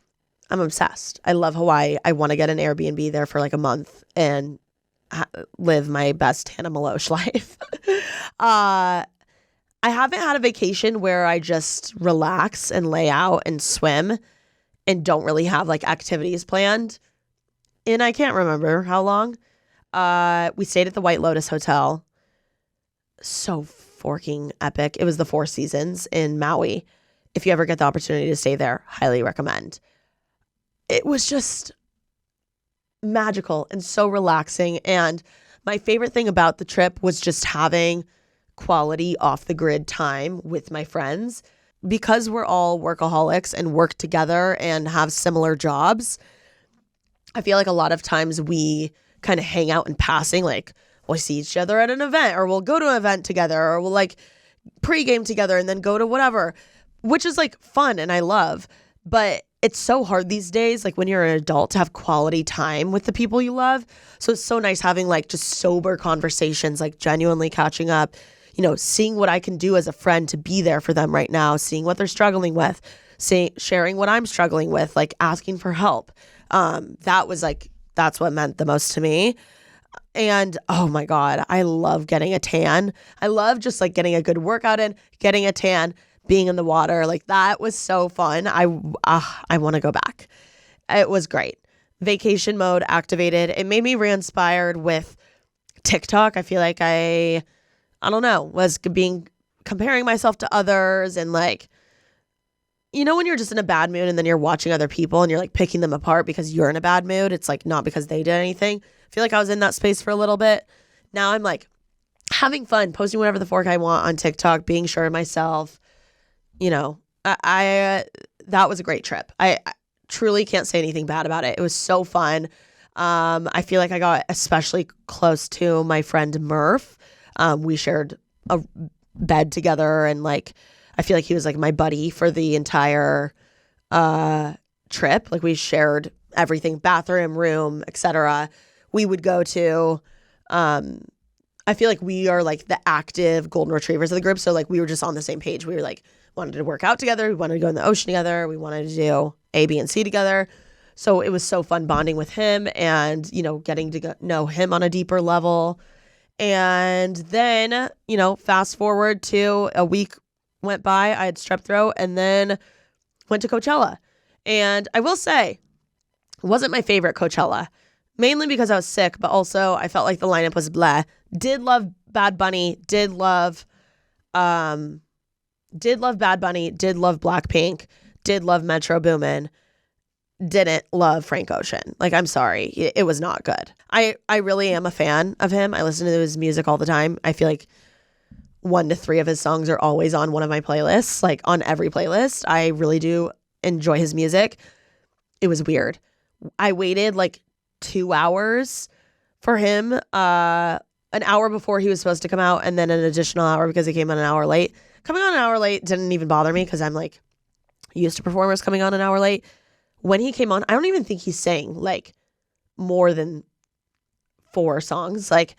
I'm obsessed. I love Hawaii. I want to get an Airbnb there for like a month and live my best Hannah Maloche life. I haven't had a vacation where I just relax and lay out and swim and don't really have like activities planned. And I can't remember how long. We stayed at the White Lotus Hotel. So forking epic. It was the Four Seasons in Maui. If you ever get the opportunity to stay there, highly recommend. It was just magical and so relaxing. And my favorite thing about the trip was just having quality off the grid time with my friends. Because we're all workaholics and work together and have similar jobs, I feel like a lot of times we kind of hang out in passing, like we'll see each other at an event, or we'll go to an event together, or we'll like pregame together and then go to whatever, which is like fun and I love. But it's so hard these days, like when you're an adult, to have quality time with the people you love. So it's so nice having like just sober conversations, like genuinely catching up, seeing what I can do as a friend to be there for them right now, seeing what they're struggling with, sharing what I'm struggling with, like asking for help. That's what meant the most to me. And oh my God, I love getting a tan. I love just like getting a good workout in, getting a tan, being in the water. Like that was so fun. I want to go back. It was great. Vacation mode activated. It made me re-inspired with TikTok. I feel like I don't know, was comparing myself to others and like, when you're just in a bad mood and then you're watching other people and you're like picking them apart because you're in a bad mood. It's like not because they did anything. I feel like I was in that space for a little bit. Now I'm like having fun, posting whatever the fork I want on TikTok, being sure of myself, I that was a great trip. I truly can't say anything bad about it. It was so fun. I feel like I got especially close to my friend Murph. We shared a bed together, and like I feel like he was like my buddy for the entire trip. Like we shared everything, bathroom, room, etc. We would go to I feel like we are like the active golden retrievers of the group. So like we were just on the same page. We were like wanted to work out together. We wanted to go in the ocean together. We wanted to do A, B, and C together. So it was so fun bonding with him and, getting to know him on a deeper level. And then, fast forward to a week went by, I had strep throat and then went to Coachella. And I will say, it wasn't my favorite Coachella, mainly because I was sick, but also I felt like the lineup was bleh. Did love Bad Bunny, did love Bad Bunny, did love Blackpink, did love Metro Boomin, didn't love Frank Ocean. Like, I'm sorry. It was not good. I really am a fan of him. I listen to his music all the time. I feel like 1 to 3 of his songs are always on one of my playlists, like on every playlist. I really do enjoy his music. It was weird. I waited like 2 hours for him, an hour before he was supposed to come out, and then an additional hour because he came on an hour late. Coming on an hour late didn't even bother me because I'm like used to performers coming on an hour late. When he came on, I don't even think he sang like more than 4 songs. Like,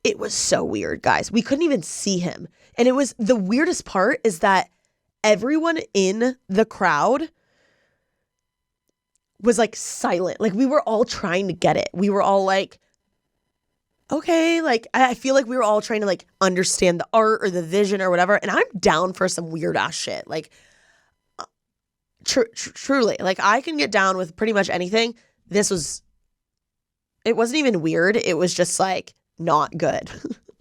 it was so weird, guys. We couldn't even see him. And it was the weirdest part is that everyone in the crowd was like silent. Like, we were all trying to get it. We were all like, okay, like I feel like we were all trying to like understand the art or the vision or whatever. And I'm down for some weird ass shit. Like, truly, like I can get down with pretty much anything. It wasn't even weird. It was just like not good.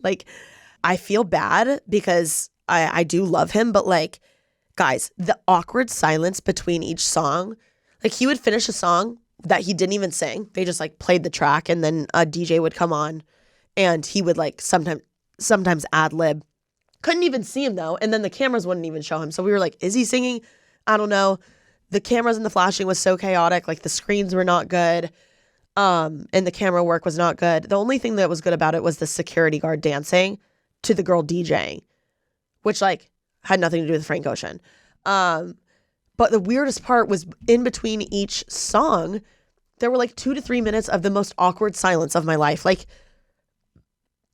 Like, I feel bad because I do love him, but like, guys, the awkward silence between each song, like he would finish a song that he didn't even sing. They just like played the track and then a DJ would come on and he would like sometimes ad lib. Couldn't even see him though. And then the cameras wouldn't even show him. So we were like, is he singing? I don't know. The cameras and the flashing was so chaotic. Like the screens were not good. And the camera work was not good. The only thing that was good about it was the security guard dancing to the girl DJing, which like had nothing to do with Frank Ocean. But the weirdest part was in between each song, there were like 2 to 3 minutes of the most awkward silence of my life. Like,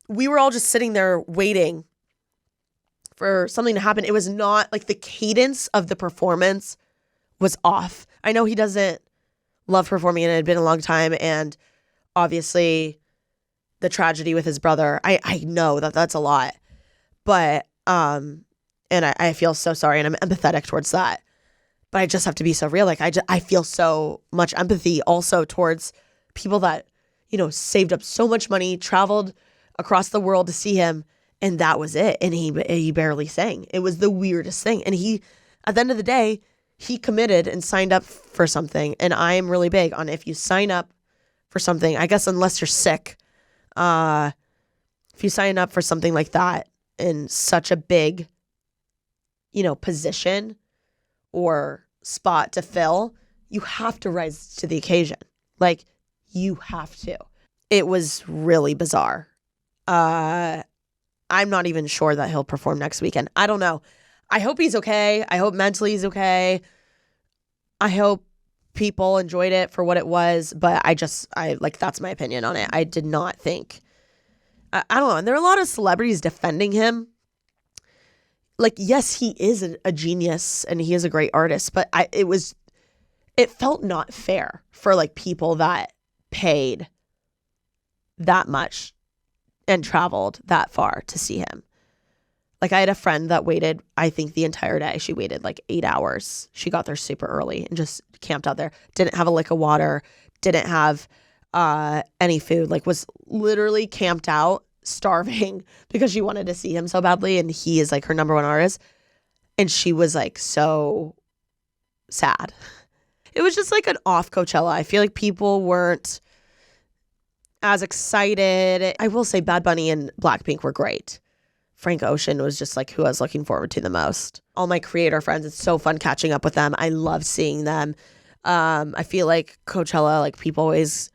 we were all just sitting there waiting for something to happen. It was not like the cadence of the performance was off. I know he doesn't love performing and it had been a long time. And obviously the tragedy with his brother, I know that that's a lot, but, and I feel so sorry and I'm empathetic towards that, but I just have to be so real. Like I feel so much empathy also towards people that, saved up so much money, traveled across the world to see him. And that was it. And he barely sang. It was the weirdest thing. And he, at the end of the day, he committed and signed up for something. And I am really big on if you sign up for something, I guess unless you're sick, if you sign up for something like that in such a big, position or spot to fill, you have to rise to the occasion. Like, you have to. It was really bizarre. I'm not even sure that he'll perform next weekend. I don't know. I hope he's okay. I hope mentally he's okay. I hope people enjoyed it for what it was, but that's my opinion on it. I did not think, I don't know. And there are a lot of celebrities defending him. Like, yes, he is a genius and he is a great artist, but it felt not fair for like people that paid that much and traveled that far to see him. Like, I had a friend that waited, I think the entire day. She waited like 8 hours. She got there super early and just camped out there. Didn't have a lick of water. Didn't have any food. Like, was literally camped out, starving because she wanted to see him so badly. And he is like her number one artist. And she was like so sad. It was just like an off Coachella. I feel like people weren't as excited. I will say Bad Bunny and Blackpink were great. Frank Ocean was just like who I was looking forward to the most. All my creator friends, it's so fun catching up with them. I love seeing them. I feel like Coachella, like people always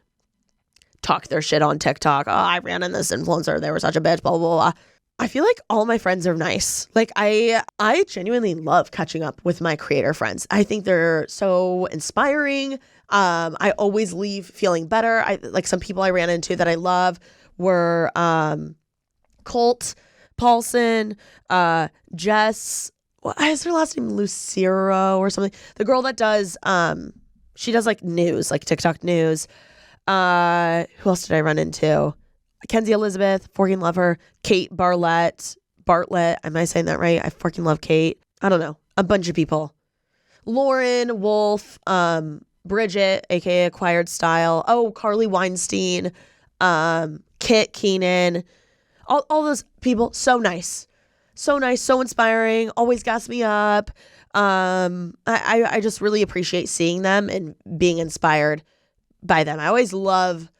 talk their shit on TikTok. Oh, I ran in this influencer. They were such a bitch, blah, blah, blah. I feel like all my friends are nice. Like I genuinely love catching up with my creator friends. I think they're so inspiring. I always leave feeling better. Like some people I ran into that I love were Colt Paulson, Jess. What is her last name? Lucero or something. The girl that does she does like news, like TikTok news. Who else did I run into? Kenzie Elizabeth, freaking love her. Kate Bartlett. Am I saying that right? I freaking love Kate. I don't know. A bunch of people. Lauren, Wolf, Bridget, aka Acquired Style. Oh, Carly Weinstein, Kit Keenan. All those people, so nice. So nice, so inspiring, always gas me up. I just really appreciate seeing them and being inspired by them. I always love,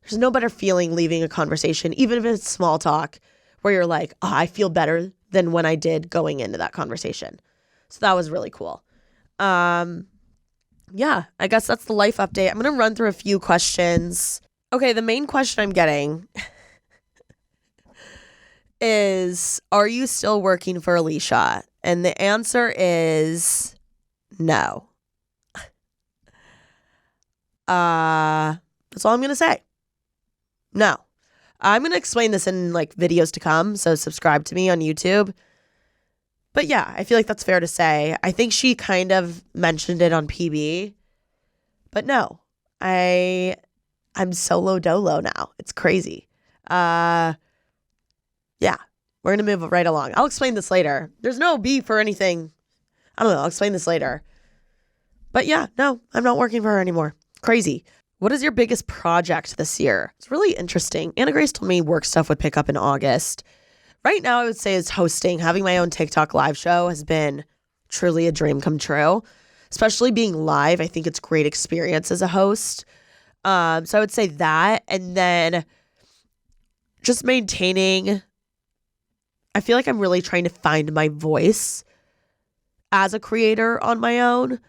there's no better feeling leaving a conversation, even if it's small talk, where you're like, oh, I feel better than when I did going into that conversation. So that was really cool. Yeah, I guess that's the life update. I'm going to run through a few questions. Okay, the main question I'm getting is, are you still working for Alicia? And the answer is no. That's all I'm going to say. No. I'm going to explain this in like videos to come, so subscribe to me on YouTube. But yeah, I feel like that's fair to say. I think she kind of mentioned it on PB. But no. I'm solo dolo now. It's crazy. Yeah. We're going to move right along. I'll explain this later. There's no beef or anything. I don't know. I'll explain this later. But yeah, no, I'm not working for her anymore. Crazy. What is your biggest project this year? It's really interesting. Anna Grace told me work stuff would pick up in August. Right now, I would say is hosting. Having my own TikTok live show has been truly a dream come true. Especially being live. I think it's a great experience as a host. So I would say that. And then just maintaining. I feel like I'm really trying to find my voice as a creator on my own.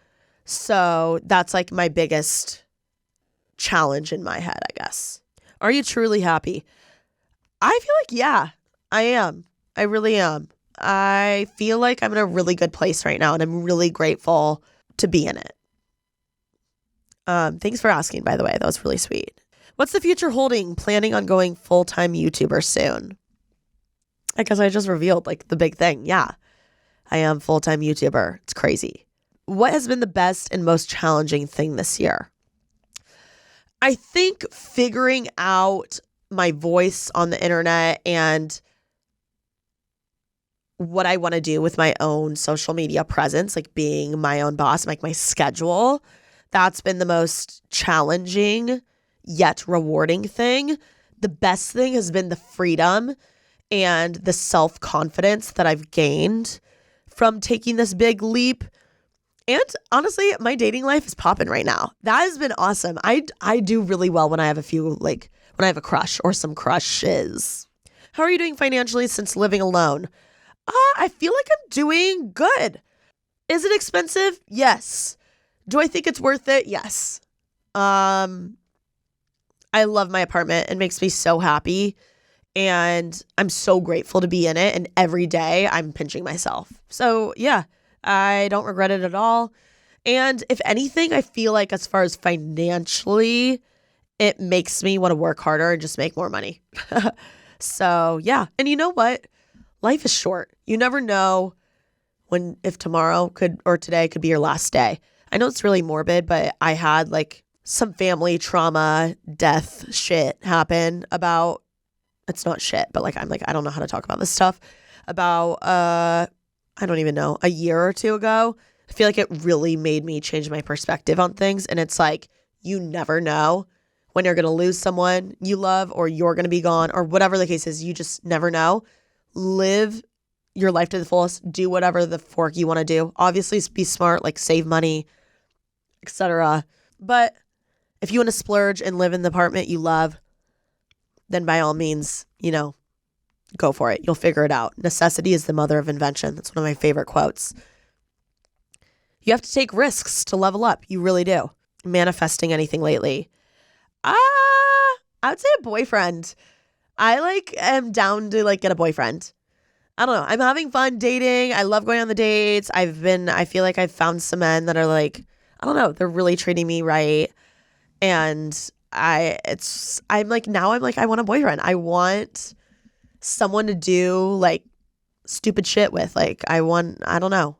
So that's like my biggest challenge in my head, I guess. Are you truly happy? I feel like, yeah, I am. I really am. I feel like I'm in a really good place right now, and I'm really grateful to be in it. Thanks for asking, by the way. That was really sweet. What's the future holding? Planning on going full-time YouTuber soon? I guess I just revealed like the big thing. Yeah, I am full-time YouTuber. It's crazy. What has been the best and most challenging thing this year? I think figuring out my voice on the internet and what I want to do with my own social media presence, like being my own boss, like my schedule, that's been the most challenging yet rewarding thing. The best thing has been the freedom and the self-confidence that I've gained from taking this big leap. And honestly, my dating life is popping right now. That has been awesome. I do really well when I have when I have a crush or some crushes. How are you doing financially since living alone? I feel like I'm doing good. Is it expensive? Yes. Do I think it's worth it? Yes. I love my apartment. It makes me so happy. And I'm so grateful to be in it. And every day I'm pinching myself. So yeah, I don't regret it at all. And if anything, I feel like as far as financially, it makes me want to work harder and just make more money. So yeah. And you know what? Life is short. You never know if tomorrow or today could be your last day. I know it's really morbid, but I had like some family trauma, death shit happen about, it's not shit, but like, I'm like, I don't know how to talk about this stuff about, I don't even know, a year or two ago. I feel like it really made me change my perspective on things. And it's like, you never know when you're going to lose someone you love or you're going to be gone or whatever the case is. You just never know. Live your life to the fullest. Do whatever the fork you want to do. Obviously, be smart, like save money, etc. But if you want to splurge and live in the apartment you love, then by all means, go for it. You'll figure it out. Necessity is the mother of invention. That's one of my favorite quotes. You have to take risks to level up. You really do. Manifesting anything lately? I would say a boyfriend. I am down to get a boyfriend. I don't know. I'm having fun dating. I love going on the dates. I feel like I've found some men that are I don't know, they're really treating me right. And I want a boyfriend. I want someone to do stupid shit with. I don't know.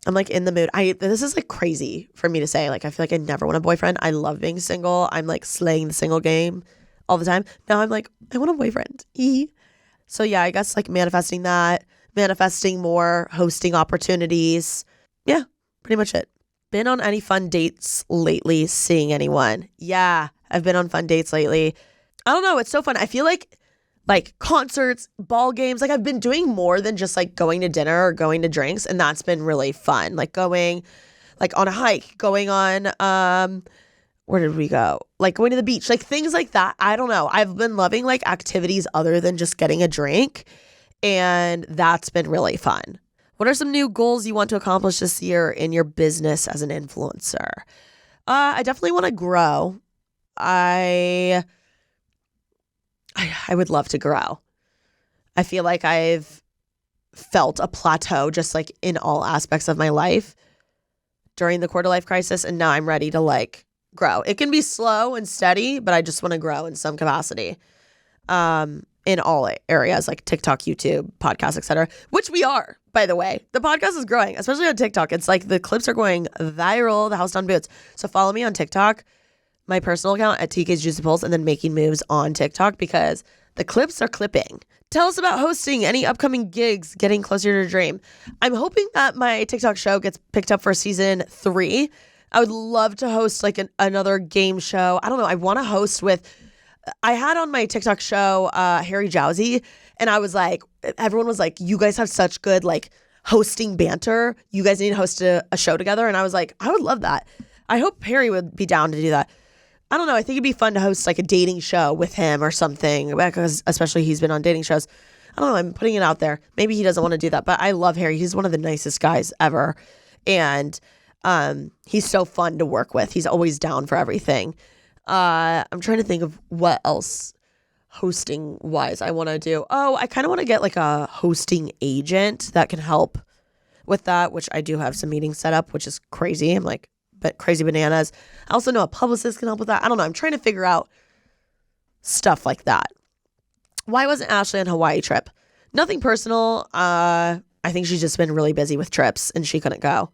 I'm in the mood. This is crazy for me to say. I feel like I never want a boyfriend. I love being single. I'm slaying the single game all the time. Now I'm I want a boyfriend. So yeah, I guess manifesting that, manifesting more hosting opportunities. Yeah, pretty much it. Been on any fun dates lately? Seeing anyone? Yeah, I've been on fun dates lately. I don't know. It's so fun. I feel like concerts, ball games, I've been doing more than just going to dinner or going to drinks. And that's been really fun. Going on a hike, going on, where did we go? Going to the beach, things like that. I don't know. I've been loving activities other than just getting a drink. And that's been really fun. What are some new goals you want to accomplish this year in your business as an influencer? I definitely want to grow. I would love to grow. I feel like I've felt a plateau just in all aspects of my life during the quarter life crisis. And now I'm ready to grow. It can be slow and steady, but I just want to grow in some capacity. In all areas TikTok, YouTube, podcasts, etc., which we are, by the way. The podcast is growing, especially on TikTok. It's the clips are going viral, the house down boots. So follow me on TikTok, my personal account at TK's Juicy Pulse, and then Making Moves on TikTok because the clips are clipping. Tell us about hosting, any upcoming gigs, getting closer to your dream. I'm hoping that my TikTok show gets picked up for season 3. I would love to host another game show. I don't know. I want to host I had on my TikTok show Harry Jowsey, and I was everyone was you guys have such good hosting banter. You guys need to host a show together. And I was I would love that. I hope Harry would be down to do that. I don't know. I think it'd be fun to host a dating show with him or something, because especially he's been on dating shows. I don't know. I'm putting it out there. Maybe he doesn't want to do that, but I love Harry. He's one of the nicest guys ever. And he's so fun to work with. He's always down for everything. I'm trying to think of what else hosting wise I want to do. Oh, I kind of want to get a hosting agent that can help with that, which I do have some meetings set up, which is crazy. I'm but crazy bananas. I also know a publicist can help with that. I don't know. I'm trying to figure out stuff like that. Why wasn't Ashley on Hawaii trip? Nothing personal. I think she's just been really busy with trips and she couldn't go.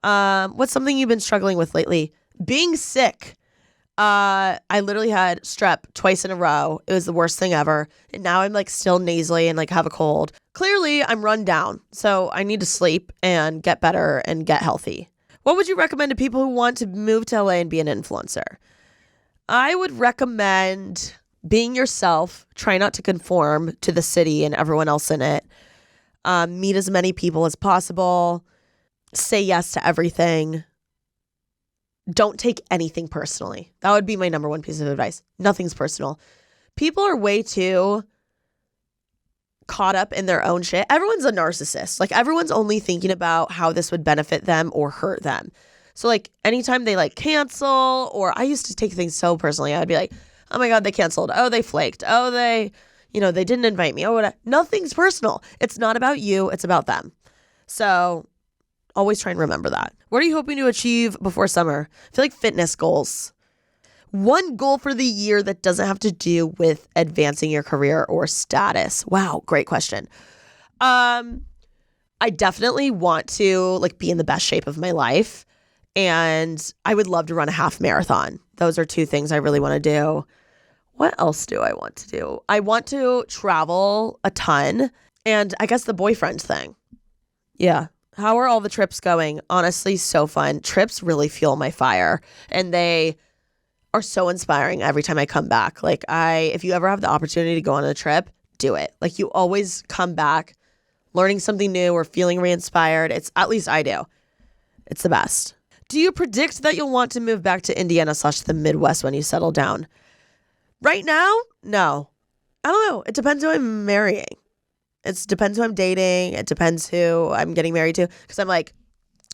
What's something you've been struggling with lately? Being sick. I literally had strep twice in a row. It was the worst thing ever. And now I'm still nasally and have a cold. Clearly I'm run down. So I need to sleep and get better and get healthy. What would you recommend to people who want to move to LA and be an influencer? I would recommend being yourself. Try not to conform to the city and everyone else in it. Meet as many people as possible. Say yes to everything. Don't take anything personally. That would be my number one piece of advice. Nothing's personal. People are way too caught up in their own shit. Everyone's a narcissist. Everyone's only thinking about how this would benefit them or hurt them. So anytime they cancel, or I used to take things so personally. I'd be oh my God, they canceled. Oh, they flaked. Oh, they didn't invite me. Oh, whatever. Nothing's personal. It's not about you. It's about them. So always try and remember that. What are you hoping to achieve before summer? I feel fitness goals. One goal for the year that doesn't have to do with advancing your career or status. Wow, great question. I definitely want to be in the best shape of my life. And I would love to run a half marathon. Those are 2 things I really want to do. What else do I want to do? I want to travel a ton. And I guess the boyfriend thing. Yeah. How are all the trips going? Honestly, so fun. Trips really fuel my fire, and they are so inspiring every time I come back. If you ever have the opportunity to go on a trip, do it. You always come back learning something new or feeling re-inspired. At least I do. It's the best. Do you predict that you'll want to move back to Indiana / the Midwest when you settle down? Right now, no. I don't know. It depends who I'm marrying. It depends who I'm dating. It depends who I'm getting married to. Because I'm like,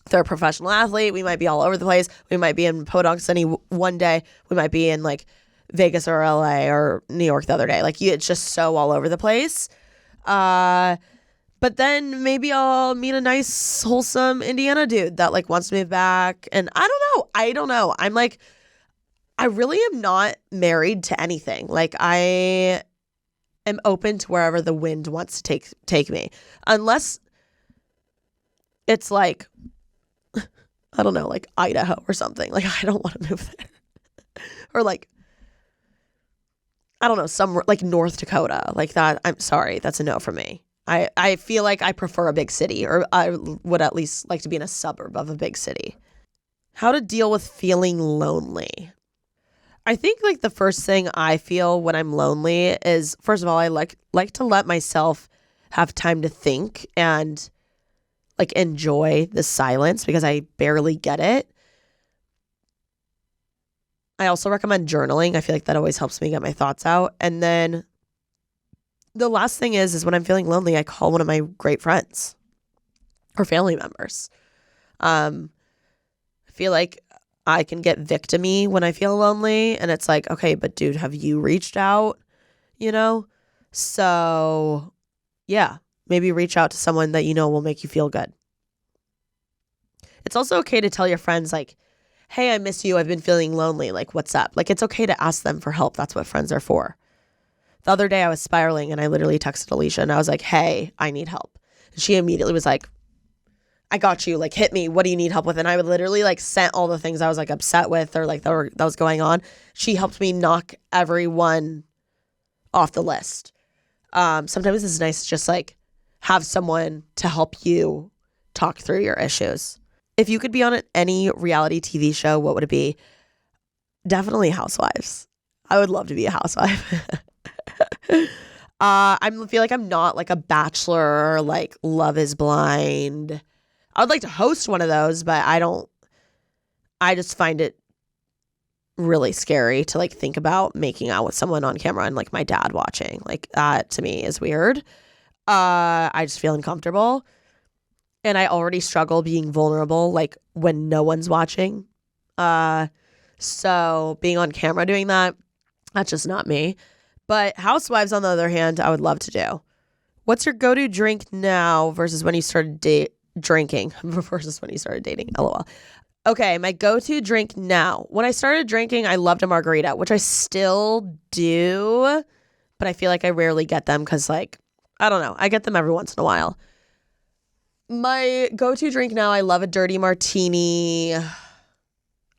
if they're a professional athlete, we might be all over the place. We might be in Podunk City one day. We might be in like Vegas or LA or New York the other day. Like it's just so all over the place. But then maybe I'll meet a nice, wholesome Indiana dude that like wants to move back. And I don't know. I'm like, I really am not married to anything. Like I am open to wherever the wind wants to take me. Unless it's like, I don't know, like Idaho or something. Like I don't want to move there. Or like, I don't know, some like North Dakota. Like that, I'm sorry, that's a no for me. I feel like I prefer a big city, or I would at least like to be in a suburb of a big city. How to deal with feeling lonely. I think like the first thing I feel when I'm lonely is, first of all, I like to let myself have time to think and like enjoy the silence because I barely get it. I also recommend journaling. I feel like that always helps me get my thoughts out. And then the last thing is when I'm feeling lonely, I call one of my great friends or family members. I feel like I can get victim-y when I feel lonely, and it's like, okay, but dude, have you reached out? You know? So yeah, maybe reach out to someone that you know will make you feel good. It's also okay to tell your friends like, hey, I miss you. I've been feeling lonely. Like, what's up? Like, it's okay to ask them for help. That's what friends are for. The other day I was spiraling and I literally texted Alicia and I was like, hey, I need help. And she immediately was like, I got you. Like, hit me. What do you need help with? And I would literally like sent all the things I was like upset with or like that was going on. She helped me knock everyone off the list. Sometimes it's nice to just like have someone to help you talk through your issues. If you could be on any reality TV show, what would it be? Definitely Housewives. I would love to be a housewife. I feel like I'm not like a Bachelor or like Love is Blind. I would like to host one of those, but I just find it really scary to like think about making out with someone on camera and like my dad watching. Like that to me is weird. I just feel uncomfortable. And I already struggle being vulnerable like when no one's watching. So being on camera doing that, that's just not me. But Housewives, on the other hand, I would love to do. What's your go-to drink now versus when you started drinking versus when you started dating? LOL. Okay, my go-to drink now. When I started drinking, I loved a margarita, which I still do, but I feel like I rarely get them because, like, I don't know. I get them every once in a while. My go-to drink now, I love a dirty martini,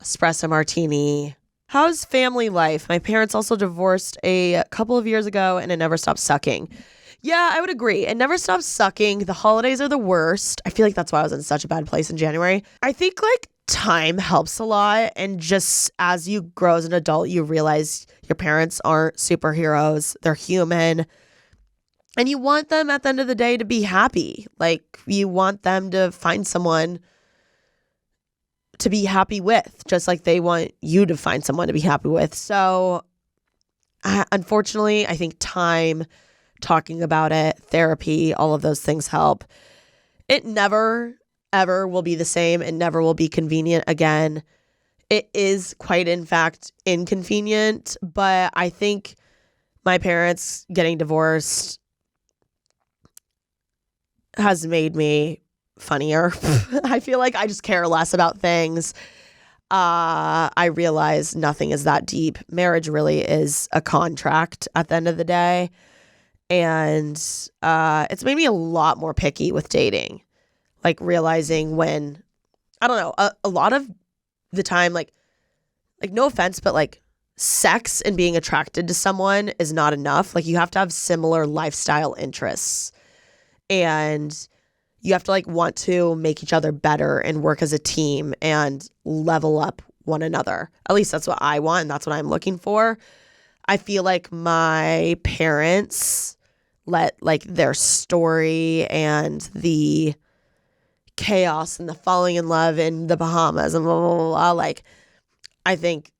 espresso martini. How's family life? My parents also divorced a couple of years ago and it never stopped sucking. Yeah, I would agree. It never stops sucking. The holidays are the worst. I feel like that's why I was in such a bad place in January. I think like time helps a lot. And just as you grow as an adult, you realize your parents aren't superheroes. They're human. And you want them at the end of the day to be happy. Like you want them to find someone to be happy with, just like they want you to find someone to be happy with. So unfortunately, I think time, talking about it, therapy, all of those things help. It never, ever will be the same. It never will be convenient again. It is quite, in fact, inconvenient. But I think my parents getting divorced has made me funnier. I feel like I just care less about things. I realize nothing is that deep. Marriage really is a contract at the end of the day. And it's made me a lot more picky with dating. Like realizing when, I don't know, a lot of the time, like no offense, but like sex and being attracted to someone is not enough. Like you have to have similar lifestyle interests. And you have to like want to make each other better and work as a team and level up one another. At least that's what I want and that's what I'm looking for. I feel like my parents let like their story and the chaos and the falling in love in the Bahamas and blah, blah, blah, blah. Like, I think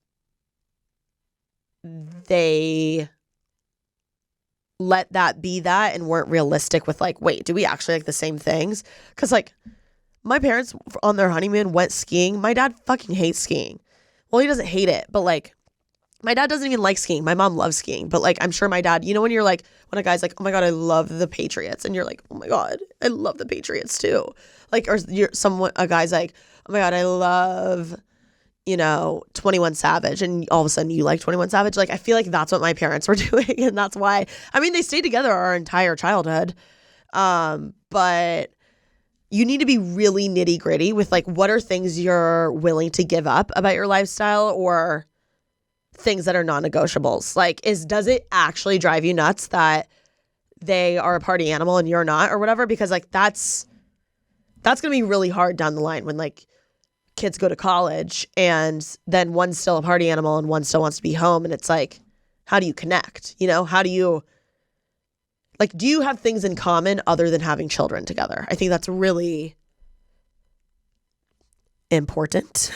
they let that be that and weren't realistic with like, wait, do we actually like the same things? Because like my parents on their honeymoon went skiing. My dad fucking hates skiing. Well, he doesn't hate it, but like my dad doesn't even like skiing. My mom loves skiing, but like I'm sure my dad, when you're like, when a guy's like, oh my God, I love the Patriots. And you're like, oh my God, I love the Patriots too. Like, or a guy's like, oh my God, I love, 21 Savage. And all of a sudden you like 21 Savage. Like, I feel like that's what my parents were doing. And that's why, they stayed together our entire childhood. But you need to be really nitty gritty with like, what are things you're willing to give up about your lifestyle or things that are non-negotiables. Like, does it actually drive you nuts that they are a party animal and you're not or whatever? Because like, that's going to be really hard down the line when like kids go to college and then one's still a party animal and one still wants to be home. And it's like, how do you connect? How do you, like, do you have things in common other than having children together? I think that's really important.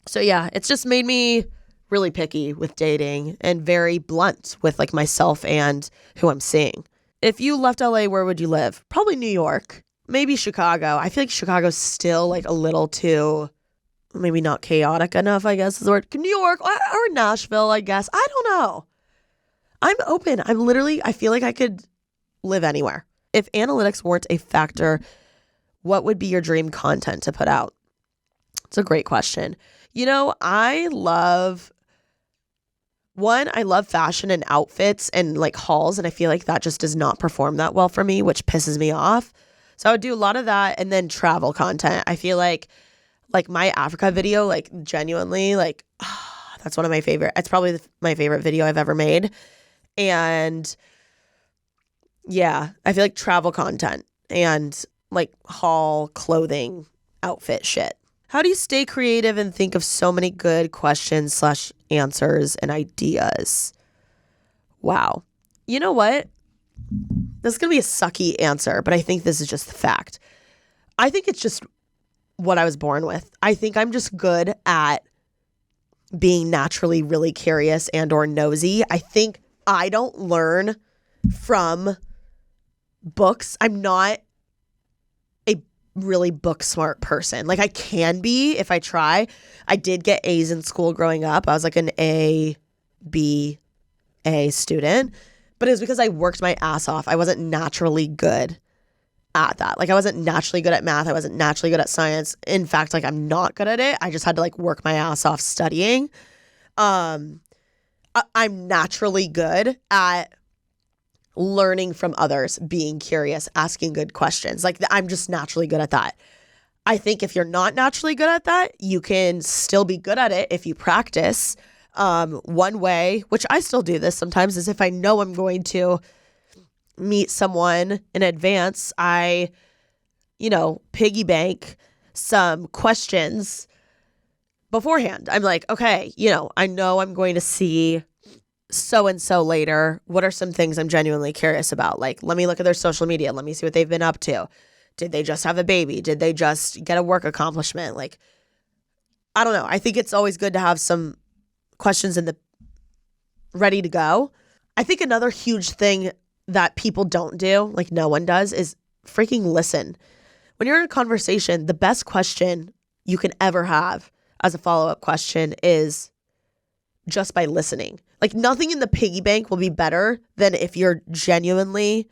So yeah, it's just made me really picky with dating and very blunt with like myself and who I'm seeing. If you left LA, where would you live? Probably New York, maybe Chicago. I feel like Chicago's still like a little too, maybe not chaotic enough, I guess is the word. New York or Nashville, I guess. I don't know. I'm open. I feel like I could live anywhere. If analytics weren't a factor, what would be your dream content to put out? It's a great question. I love fashion and outfits and like hauls. And I feel like that just does not perform that well for me, which pisses me off. So I would do a lot of that and then travel content. I feel like my Africa video, like genuinely, like that's one of my favorite. It's probably my favorite video I've ever made. And yeah, I feel like travel content and like haul, clothing, outfit shit. How do you stay creative and think of so many good questions / answers and ideas? Wow. You know what? This is going to be a sucky answer, but I think this is just the fact. I think it's just what I was born with. I think I'm just good at being naturally really curious and or nosy. I think I don't learn from books. I'm not a really book smart person. Like I can be if I try. I did get A's in school growing up. I was like an A, B, A student, but it was because I worked my ass off. I wasn't naturally good at that. Like I wasn't naturally good at math. I wasn't naturally good at science. In fact, like I'm not good at it. I just had to like work my ass off studying. I'm naturally good at learning from others, being curious, asking good questions. Like I'm just naturally good at that. I think if you're not naturally good at that, you can still be good at it if you practice. One way, which I still do this sometimes, is if I know I'm going to meet someone in advance, I, piggy bank some questions beforehand. I'm like, okay, I know I'm going to see so-and-so later. What are some things I'm genuinely curious about? Like, let me look at their social media. Let me see what they've been up to. Did they just have a baby? Did they just get a work accomplishment? Like, I don't know. I think it's always good to have some questions ready to go. I think another huge thing that people don't do, like no one does, is freaking listen. When you're in a conversation, the best question you can ever have as a follow-up question is just by listening. Like nothing in the piggy bank will be better than if you're genuinely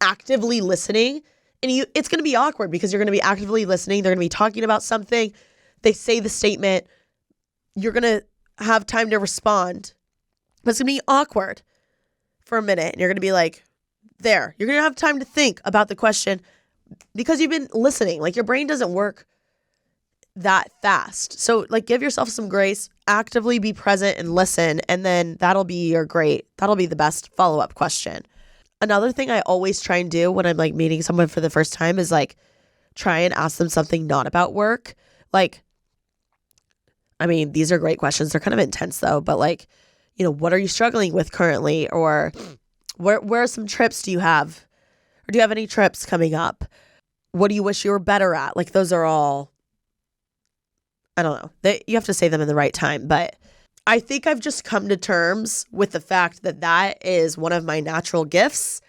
actively listening. And it's going to be awkward because you're going to be actively listening. They're going to be talking about something. They say the statement. You're going to have time to respond. But it's going to be awkward for a minute. And you're going to be like, there. You're going to have time to think about the question because you've been listening. Like your brain doesn't work that fast. So like give yourself some grace, actively be present and listen. And then that'll be the best follow-up question. Another thing I always try and do when I'm like meeting someone for the first time is like try and ask them something not about work. Like, I mean, these are great questions. They're kind of intense though, but like, what are you struggling with currently? Or where are some trips do you have? Or do you have any trips coming up? What do you wish you were better at? Like those are all, I don't know. You have to say them in the right time, but I think I've just come to terms with the fact that that is one of my natural gifts.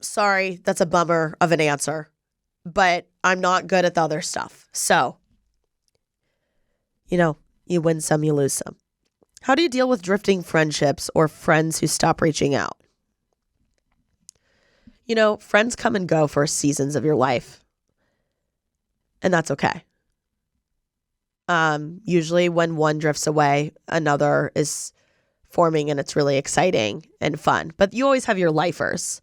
Sorry, that's a bummer of an answer, but I'm not good at the other stuff. So, you win some, you lose some. How do you deal with drifting friendships or friends who stop reaching out? Friends come and go for seasons of your life, and that's okay. Usually when one drifts away, another is forming, and it's really exciting and fun. But you always have your lifers.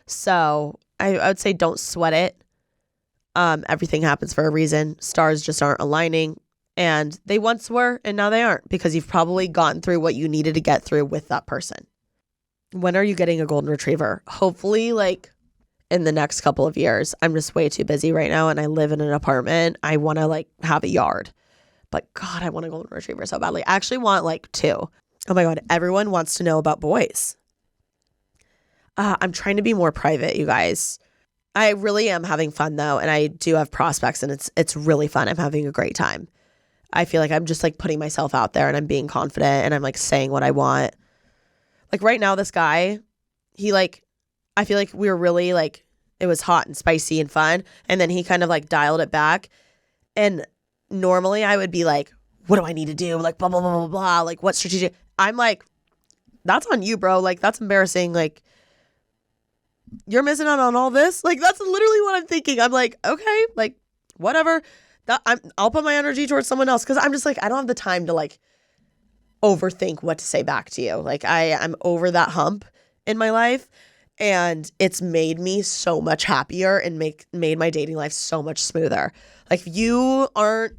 So I would say don't sweat it. Everything happens for a reason. Stars just aren't aligning, and they once were, and now they aren't, because you've probably gotten through what you needed to get through with that person. When are you getting a golden retriever? Hopefully, in the next couple of years. I'm just way too busy right now, and I live in an apartment. I want to have a yard. But God, I want a golden retriever so badly. I actually want 2. Oh my God, everyone wants to know about boys. I'm trying to be more private, you guys. I really am having fun though, and I do have prospects, and it's really fun. I'm having a great time. I feel like I'm just putting myself out there, and I'm being confident, and I'm saying what I want. Right now, this guy, I feel like we were really it was hot and spicy and fun, and then he kind of dialed it back. And normally I would be what do I need to do? Blah, blah, blah, blah, blah. What strategic? I'm that's on you, bro. That's embarrassing. You're missing out on all this. That's literally what I'm thinking. I'm okay, whatever. I'll put my energy towards someone else, because I'm just I don't have the time to overthink what to say back to you. I'm over that hump in my life, and it's made me so much happier and made my dating life so much smoother. If you aren't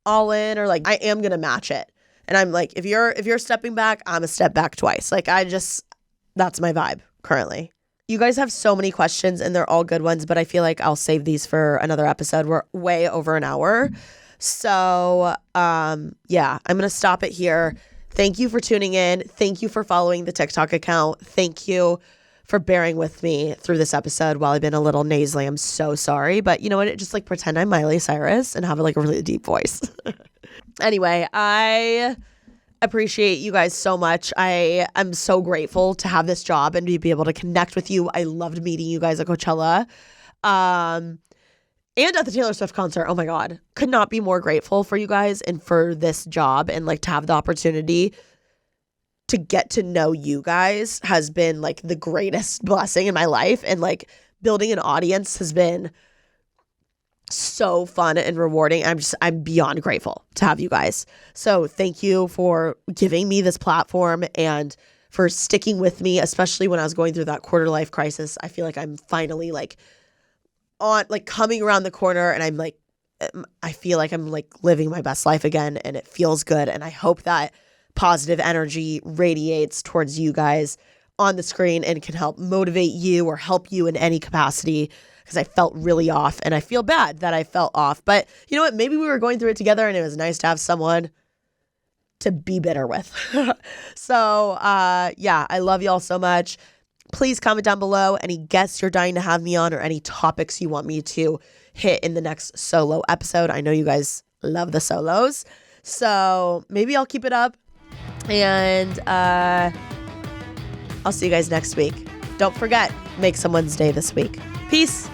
all in, or I am gonna match it, and I'm if you're stepping back, I'm a step back twice. That's my vibe currently. You guys have so many questions, and they're all good ones, but I feel I'll save these for another episode. We're way over an hour. So, yeah, I'm going to stop it here. Thank you for tuning in. Thank you for following the TikTok account. Thank you for bearing with me through this episode while I've been a little nasally. I'm so sorry, but you know what? Just pretend I'm Miley Cyrus and have a really deep voice. Anyway, I appreciate you guys so much. I am so grateful to have this job and to be able to connect with you. I loved meeting you guys at Coachella. And at the Taylor Swift concert. Oh my God. Could not be more grateful for you guys and for this job, and to have the opportunity to get to know you guys has been the greatest blessing in my life. And building an audience has been so fun and rewarding. I'm beyond grateful to have you guys. So thank you for giving me this platform and for sticking with me, especially when I was going through that quarter life crisis. I feel I'm finally on coming around the corner, and I feel I'm living my best life again, and it feels good. And I hope that positive energy radiates towards you guys on the screen and can help motivate you or help you in any capacity, because I felt really off, and I feel bad that I felt off. But you know what? Maybe we were going through it together, and it was nice to have someone to be bitter with. So, yeah, I love y'all so much. Please comment down below any guests you're dying to have me on, or any topics you want me to hit in the next solo episode. I know you guys love the solos, so maybe I'll keep it up, and I'll see you guys next week. Don't forget, make someone's day this week. Peace.